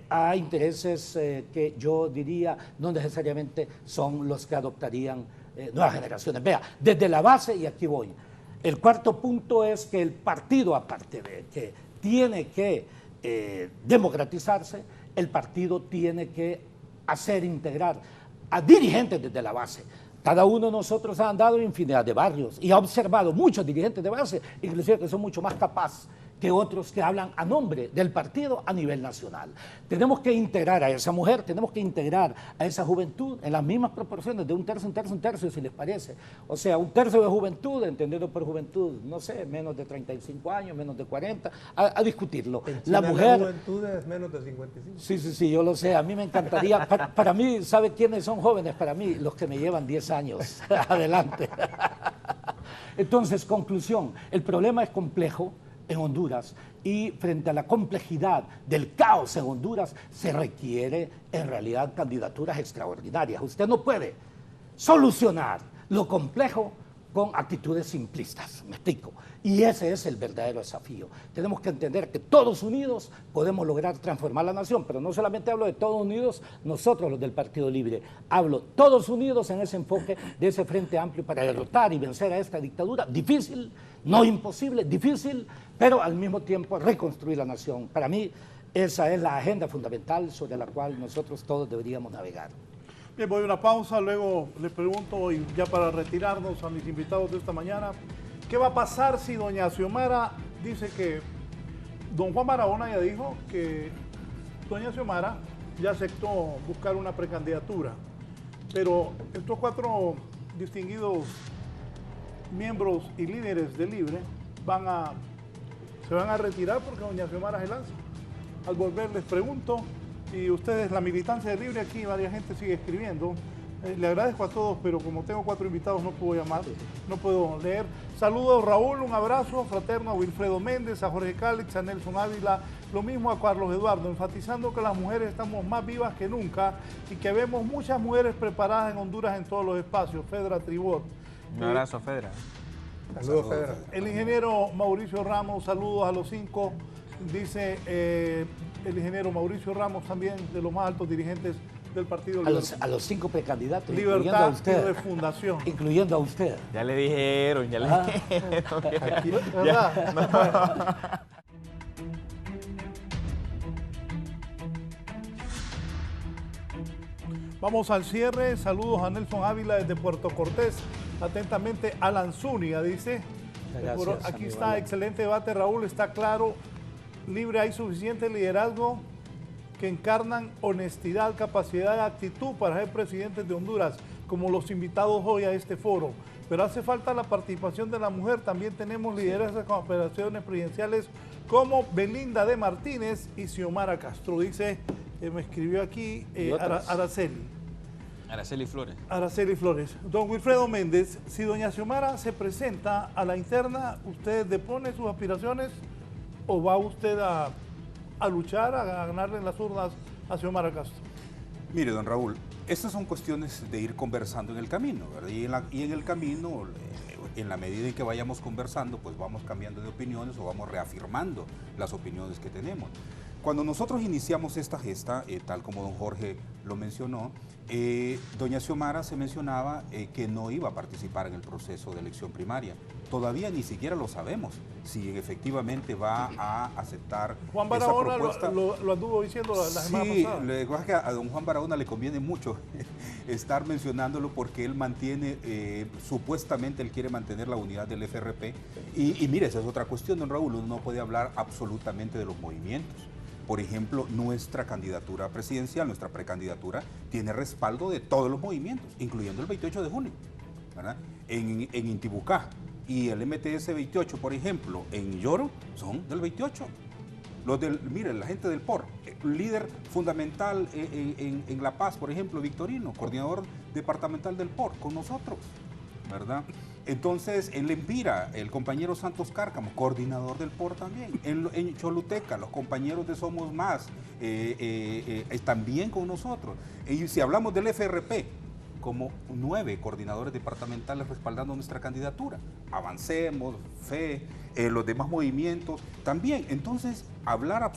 Speaker 6: a intereses que yo diría no necesariamente son los que adoptarían nuevas generaciones. Vea, desde la base, y aquí voy, el cuarto punto es que el partido, aparte de que tiene que democratizarse, el partido tiene que hacer integrar a dirigentes desde la base. Cada uno de nosotros ha andado en infinidad de barrios y ha observado muchos dirigentes de base, inclusive que son mucho más capaces que otros que hablan a nombre del partido a nivel nacional. Tenemos que integrar a esa mujer, tenemos que integrar a esa juventud en las mismas proporciones, de 1/3, 1/3, 1/3, si les parece. O sea, 1/3 de juventud, entendido por juventud, no sé, menos de 35 años, menos de 40, a discutirlo.
Speaker 8: En China,
Speaker 6: la mujer...
Speaker 8: La juventud es menos de 55.
Speaker 6: Sí, yo lo sé, a mí me encantaría, para mí, ¿sabe quiénes son jóvenes? Para mí, los que me llevan 10 años adelante. Entonces, conclusión, el problema es complejo en Honduras, y frente a la complejidad del caos en Honduras se requiere en realidad candidaturas extraordinarias. Usted no puede solucionar lo complejo con actitudes simplistas, me explico, y ese es el verdadero desafío. Tenemos que entender que todos unidos podemos lograr transformar la nación, pero no solamente hablo de todos unidos nosotros los del Partido Libre, hablo todos unidos en ese enfoque de ese Frente Amplio para derrotar y vencer a esta dictadura difícil, no imposible, difícil, pero al mismo tiempo reconstruir la nación. Para mí esa es la agenda fundamental sobre la cual nosotros todos deberíamos navegar.
Speaker 4: Bien, voy a una pausa, luego les pregunto, y ya para retirarnos a mis invitados de esta mañana, ¿qué va a pasar si doña Xiomara dice que don Juan Barahona ya dijo que doña Xiomara ya aceptó buscar una precandidatura? Pero estos 4 distinguidos miembros y líderes de Libre se van a retirar porque doña Xiomara se lanza. Al volver les pregunto, y ustedes, la militancia de Libre, aquí varias gente sigue escribiendo. Le agradezco a todos, pero como tengo 4 invitados no puedo llamar, no puedo leer. Saludos Raúl, un abrazo fraterno a Wilfredo Méndez, a Jorge Cálix, a Nelson Ávila Lo mismo a Carlos Eduardo, enfatizando que las mujeres estamos más vivas que nunca y que vemos muchas mujeres preparadas en Honduras en todos los espacios. Fedra Tribot.
Speaker 7: Un abrazo, Fedra.
Speaker 8: Saludos, Fedra.
Speaker 4: El ingeniero Mauricio Ramos, saludos a los 5, dice el ingeniero Mauricio Ramos, también de los más altos dirigentes del partido.
Speaker 6: A los 5 precandidatos,
Speaker 4: Libertad
Speaker 6: incluyendo a usted.
Speaker 4: y Refundación.
Speaker 6: Incluyendo a usted.
Speaker 7: Ya le dijeron, ya le dijeron.
Speaker 4: Aquí, ¿verdad? Vamos al cierre. Saludos a Nelson Ávila desde Puerto Cortés. Atentamente, Alan Zúñiga dice.
Speaker 6: Gracias,
Speaker 4: Aquí
Speaker 6: amigo
Speaker 4: está,
Speaker 6: Alan.
Speaker 4: excelente debate, Raúl. Está claro, libre, hay suficiente liderazgo que encarnan honestidad, capacidad y actitud para ser presidentes de Honduras, como los invitados hoy a este foro. Pero hace falta la participación de la mujer. También tenemos lideresas con aspiraciones presidenciales como Belinda de Martínez y Xiomara Castro. Dice, me escribió aquí Araceli.
Speaker 7: Araceli Flores.
Speaker 4: Araceli Flores. Don Wilfredo Méndez, si doña Xiomara se presenta a la interna, ¿usted depone sus aspiraciones o va usted a luchar, a ganarle en las urnas a Xiomara Castro?
Speaker 5: Mire, don Raúl, estas son cuestiones de ir conversando en el camino, ¿verdad? Y en el camino, en la medida en que vayamos conversando, pues vamos cambiando de opiniones o vamos reafirmando las opiniones que tenemos. Cuando nosotros iniciamos esta gesta, tal como don Jorge lo mencionó, doña Xiomara se mencionaba que no iba a participar en el proceso de elección primaria. Todavía ni siquiera lo sabemos si efectivamente va a aceptar
Speaker 4: Juan
Speaker 5: esa
Speaker 4: Barahona
Speaker 5: propuesta.
Speaker 4: lo anduvo diciendo la semana
Speaker 5: Sí,
Speaker 4: pasada.
Speaker 5: lo que pasa es que a don Juan Barahona le conviene mucho estar mencionándolo porque él mantiene, supuestamente él quiere mantener la unidad del FRP. Y mire, esa es otra cuestión, don Raúl, uno no puede hablar absolutamente de los movimientos. Por ejemplo, nuestra candidatura presidencial, nuestra precandidatura, tiene respaldo de todos los movimientos, incluyendo el 28 de junio, ¿verdad? En Intibucá y el MTS 28, por ejemplo, en Lloro, son del 28. Mire, la gente del POR, líder fundamental en La Paz, por ejemplo, Victorino, coordinador departamental del POR, con nosotros, ¿verdad? Entonces, en Lempira, el compañero Santos Cárcamo, coordinador del POR también. En Choluteca, los compañeros de Somos Más, también con nosotros. Y si hablamos del FRP, como 9 coordinadores departamentales respaldando nuestra candidatura. Avancemos, FE, los demás movimientos también. Entonces, hablar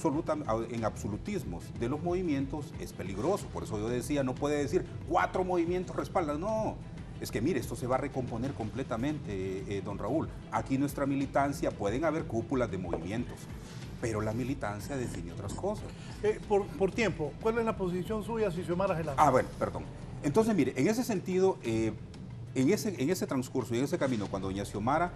Speaker 5: en absolutismos de los movimientos es peligroso. Por eso yo decía, no puede decir 4 movimientos respaldan, no. Es que mire, esto se va a recomponer completamente, don Raúl. Aquí nuestra militancia, pueden haber cúpulas de movimientos, pero la militancia define otras cosas.
Speaker 4: Por tiempo, ¿cuál es la posición suya si Xiomara se lanza?
Speaker 5: Bueno, perdón. Entonces, mire, en ese sentido, en ese transcurso y en ese camino, cuando doña Xiomara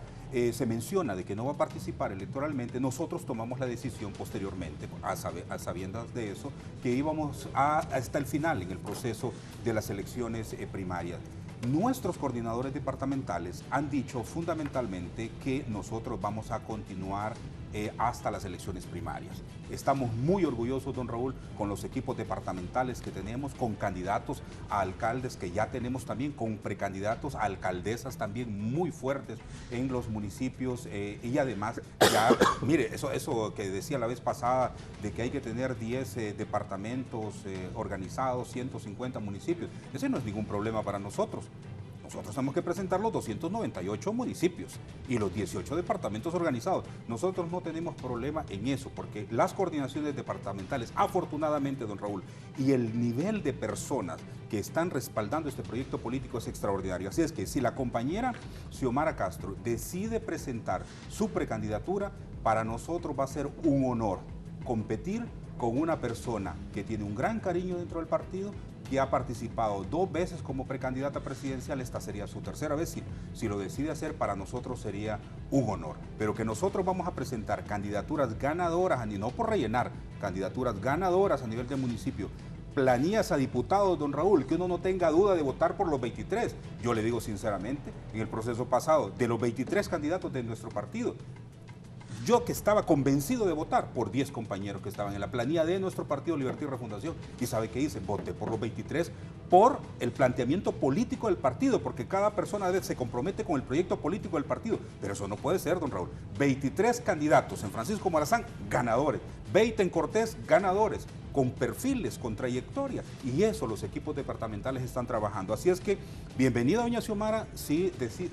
Speaker 5: se menciona de que no va a participar electoralmente, nosotros tomamos la decisión posteriormente, a sabiendas de eso, que íbamos hasta el final en el proceso de las elecciones primarias. Nuestros coordinadores departamentales han dicho fundamentalmente que nosotros vamos a continuar hasta las elecciones primarias. Estamos muy orgullosos, don Raúl, con los equipos departamentales que tenemos, con candidatos a alcaldes que ya tenemos también, con precandidatos a alcaldesas también muy fuertes en los municipios y además, ya, mire, eso que decía la vez pasada de que hay que tener 10 departamentos organizados, 150 municipios, ese no es ningún problema para nosotros. Nosotros tenemos que presentar los 298 municipios y los 18 departamentos organizados. Nosotros no tenemos problema en eso, porque las coordinaciones departamentales, afortunadamente, don Raúl, y el nivel de personas que están respaldando este proyecto político es extraordinario. Así es que si la compañera Xiomara Castro decide presentar su precandidatura, para nosotros va a ser un honor competir con una persona que tiene un gran cariño dentro del partido, que ha participado 2 veces como precandidata presidencial. Esta sería su tercera vez. Si lo decide hacer, para nosotros sería un honor. Pero que nosotros vamos a presentar candidaturas ganadoras, y no por rellenar, candidaturas ganadoras a nivel de municipio, planillas a diputados, don Raúl, que uno no tenga duda de votar por los 23. Yo le digo sinceramente, en el proceso pasado, de los 23 candidatos de nuestro partido, yo que estaba convencido de votar por 10 compañeros que estaban en la planilla de nuestro partido Libertad y Refundación. ¿Y sabe qué hice? Voté por los 23 por el planteamiento político del partido, porque cada persona se compromete con el proyecto político del partido. Pero eso no puede ser, don Raúl. 23 candidatos en Francisco Morazán, ganadores. 20 en Cortés, ganadores, con perfiles, con trayectoria. Y eso los equipos departamentales están trabajando. Así es que, bienvenida doña Xiomara, si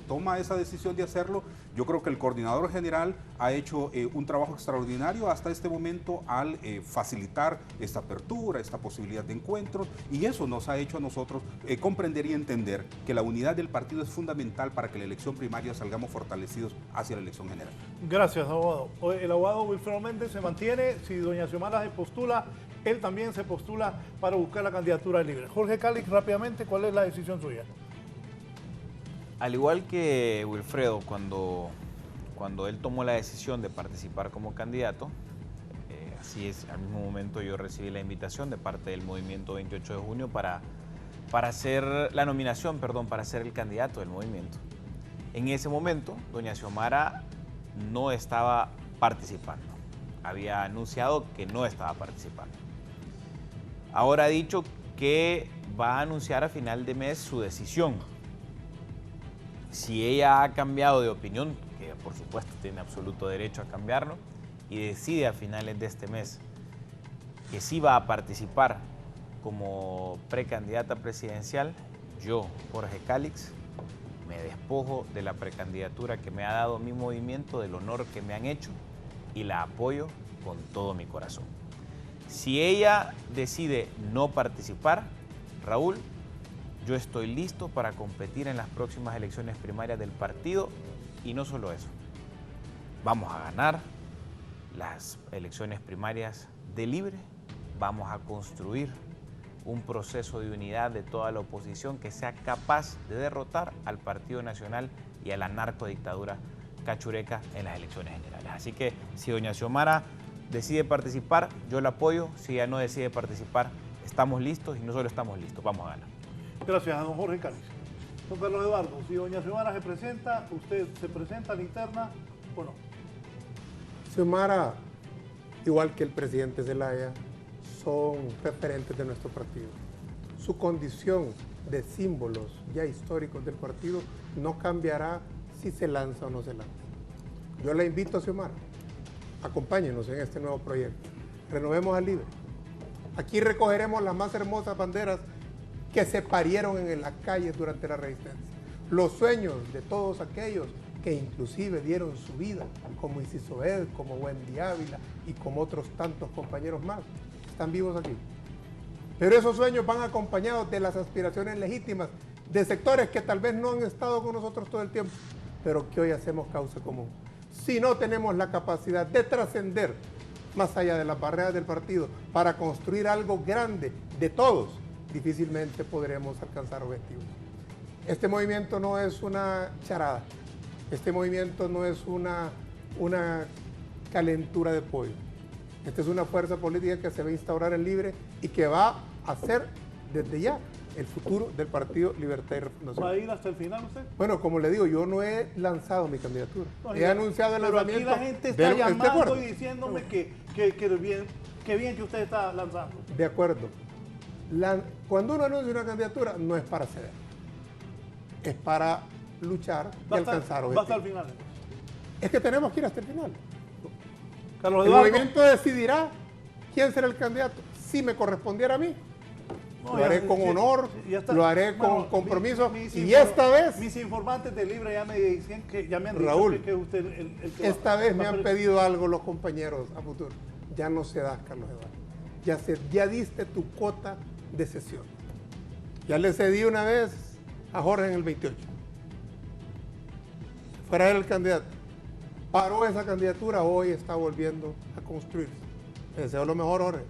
Speaker 5: toma esa decisión de hacerlo. Yo creo que el coordinador general ha hecho un trabajo extraordinario hasta este momento al facilitar esta apertura, esta posibilidad de encuentros, y eso nos ha hecho a nosotros comprender y entender que la unidad del partido es fundamental para que la elección primaria salgamos fortalecidos hacia la elección general.
Speaker 4: Gracias, abogado. El abogado Wilfredo Méndez se mantiene. Si doña Xiomara se postula, él también se postula para buscar la candidatura libre. Jorge Calix, rápidamente, ¿cuál es la decisión suya?
Speaker 7: Al igual que Wilfredo, cuando él tomó la decisión de participar como candidato, así es, al mismo momento yo recibí la invitación de parte del Movimiento 28 de junio para hacer la nominación, para ser el candidato del movimiento. En ese momento, doña Xiomara no estaba participando. Había anunciado que no estaba participando. Ahora ha dicho que va a anunciar a final de mes su decisión. Si ella ha cambiado de opinión, que por supuesto tiene absoluto derecho a cambiarlo, y decide a finales de este mes que sí va a participar como precandidata presidencial, yo, Jorge Calix, me despojo de la precandidatura que me ha dado mi movimiento, del honor que me han hecho, y la apoyo con todo mi corazón. Si ella decide no participar, Raúl, yo estoy listo para competir en las próximas elecciones primarias del partido, y no solo eso, vamos a ganar las elecciones primarias de Libre, vamos a construir un proceso de unidad de toda la oposición que sea capaz de derrotar al Partido Nacional y a la narcodictadura cachureca en las elecciones generales. Así que si doña Xiomara decide participar, yo la apoyo. Si ella no decide participar, estamos listos, y no solo estamos listos, vamos a ganar.
Speaker 4: Gracias a don Jorge Calix. Don Carlos Eduardo, si doña Xiomara se presenta, ¿usted se presenta a la interna o no?
Speaker 8: Xiomara, igual que el presidente Zelaya, son referentes de nuestro partido. Su condición de símbolos ya históricos del partido no cambiará si se lanza o no se lanza. Yo la invito a Xiomara, acompáñenos en este nuevo proyecto. Renovemos al Libre. Aquí recogeremos las más hermosas banderas que se parieron en las calles durante la resistencia. Los sueños de todos aquellos que inclusive dieron su vida, como Inciso Ed, como Wendy Ávila y como otros tantos compañeros más, están vivos aquí. Pero esos sueños van acompañados de las aspiraciones legítimas de sectores que tal vez no han estado con nosotros todo el tiempo, pero que hoy hacemos causa común. Si no tenemos la capacidad de trascender más allá de las barreras del partido para construir algo grande de todos, difícilmente podremos alcanzar objetivos. Este movimiento no es una charada, este movimiento no es una calentura de pollo. Esta es una fuerza política que se va a instaurar en Libre y que va a ser desde ya el futuro del Partido Libertad y Refundación.
Speaker 4: ¿Va a ir hasta el final usted?
Speaker 8: Bueno, como le digo, yo no he lanzado mi candidatura. No, he anunciado el lanzamiento.
Speaker 4: Pero aquí la gente está llamando y diciéndome que bien que usted está lanzando.
Speaker 8: De acuerdo. Cuando uno anuncia una candidatura, no es para ceder. Es para luchar y alcanzar objetivos.
Speaker 4: ¿Va hasta el final?
Speaker 8: Es que tenemos que ir hasta el final.
Speaker 4: Carlos
Speaker 8: el
Speaker 4: Eduardo,
Speaker 8: movimiento decidirá quién será el candidato. Si me correspondiera a mí, lo haré con honor, lo haré con compromiso. Y esta vez...
Speaker 4: Mis informantes de Libre ya me dicen que ya me han dicho
Speaker 8: Raúl,
Speaker 4: que usted el que
Speaker 8: esta vez me han pedido algo los compañeros a futuro. Ya no se da, Carlos Eduardo. Ya diste tu cuota de cesión. Ya le cedí una vez a Jorge en el 28. Fuera él el candidato. Paró esa candidatura, hoy está volviendo a construirse. Te deseo lo mejor, Jorge.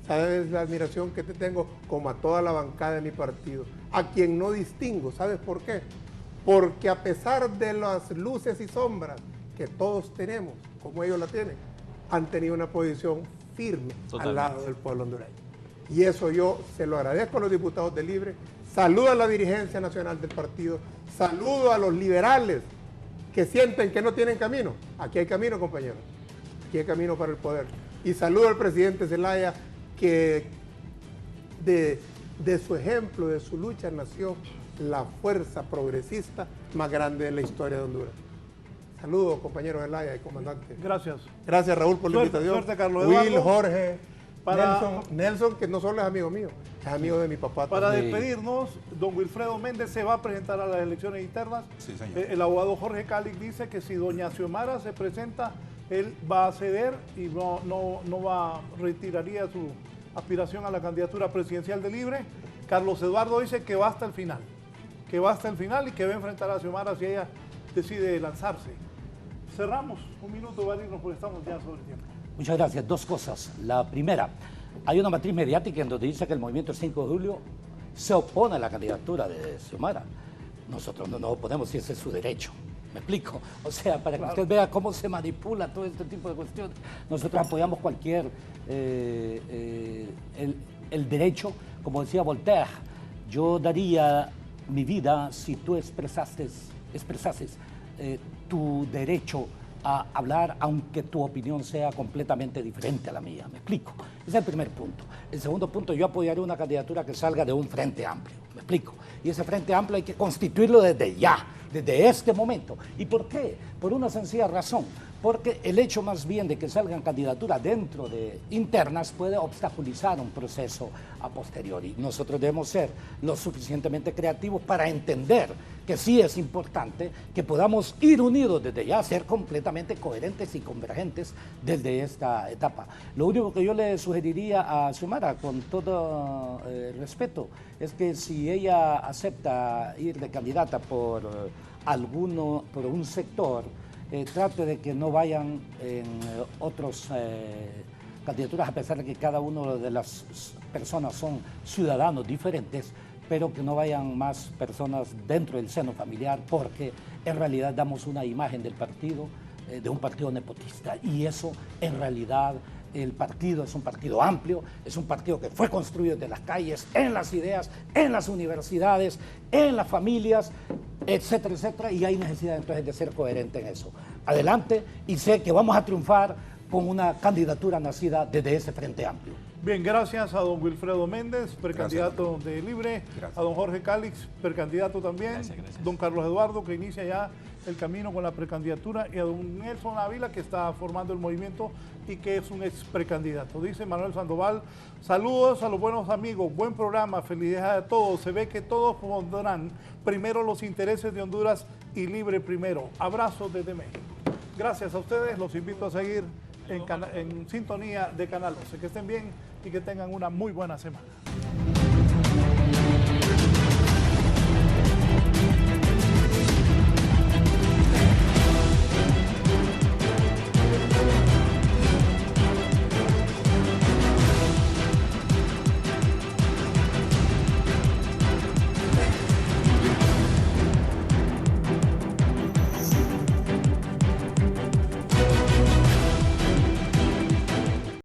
Speaker 8: Sabes la admiración que te tengo, como a toda la bancada de mi partido, a quien no distingo. ¿Sabes por qué? Porque a pesar de las luces y sombras que todos tenemos, como ellos la tienen, han tenido una posición firme al lado del pueblo hondureño. Y eso yo se lo agradezco a los diputados de Libre, saludo a la dirigencia nacional del partido, saludo a los liberales que sienten que no tienen camino. Aquí hay camino, compañeros. Aquí hay camino para el poder. Y saludo al presidente Zelaya, que de De su ejemplo, de su lucha, nació la fuerza progresista más grande de la historia de Honduras. Saludos, compañeros de Laya y comandante.
Speaker 4: Gracias.
Speaker 8: Gracias, Raúl, por la invitación.
Speaker 4: Suerte, Carlos
Speaker 8: Will,
Speaker 4: Eduardo.
Speaker 8: Jorge,
Speaker 4: Para-
Speaker 8: Nelson, que no solo es amigo mío, es amigo de mi papá.
Speaker 4: Para
Speaker 8: también.
Speaker 4: despedirnos, don Wilfredo Méndez se va a presentar a las elecciones internas.
Speaker 5: Sí, señor.
Speaker 4: El abogado Jorge Calix dice que si doña Xiomara se presenta, él va a ceder y retiraría su aspiración a la candidatura presidencial de Libre. Carlos Eduardo dice que va hasta el final, y que va a enfrentar a Xiomara si ella decide lanzarse. Cerramos un minuto, Valirnos, porque estamos ya sobre el tiempo.
Speaker 6: Muchas gracias. Dos cosas. La primera, hay una matriz mediática en donde dice que el movimiento 5 de julio se opone a la candidatura de Xiomara. Nosotros no nos oponemos si ese es su derecho. ¿Me explico? O sea, para que usted vea cómo se manipula todo este tipo de cuestiones. Nosotros apoyamos cualquier el derecho, como decía Voltaire. Yo daría mi vida si tú expresases tu derecho a hablar, aunque tu opinión sea completamente diferente a la mía. ¿Me explico? Ese es el primer punto. El segundo punto, yo apoyaré una candidatura que salga de un frente amplio. ¿Me explico? Y ese frente amplio hay que constituirlo desde ya, desde este momento. ¿Y por qué? Por una sencilla razón. Porque el hecho más bien de que salgan candidaturas dentro de internas puede obstaculizar un proceso a posteriori. Nosotros debemos ser lo suficientemente creativos para entender que sí es importante que podamos ir unidos desde ya, ser completamente coherentes y convergentes desde esta etapa. Lo único que yo le sugeriría a Xiomara, con todo respeto, es que si ella acepta ir de candidata por un sector, trate de que no vayan en otras candidaturas, a pesar de que cada una de las personas son ciudadanos diferentes, pero que no vayan más personas dentro del seno familiar, porque en realidad damos una imagen del partido, de un partido nepotista, y eso en realidad el partido es un partido amplio, es un partido que fue construido desde las calles, en las ideas, en las universidades, en las familias, etcétera, etcétera, y hay necesidad entonces de ser coherente en eso. Adelante, y sé que vamos a triunfar con una candidatura nacida desde ese frente amplio.
Speaker 4: Bien, gracias a don Wilfredo Méndez, precandidato de Libre,
Speaker 5: Gracias.
Speaker 4: a don Jorge Calix, precandidato también, don Carlos Eduardo, que inicia ya el camino con la precandidatura, y a don Nelson Ávila, que está formando el movimiento y que es un ex precandidato. Dice Manuel Sandoval, saludos a los buenos amigos, buen programa, felicidades a todos. Se ve que todos pondrán primero los intereses de Honduras y Libre primero. Abrazos desde México. Gracias a ustedes, los invito a seguir en sintonía de Canal 11. Que estén bien y que tengan una muy buena semana.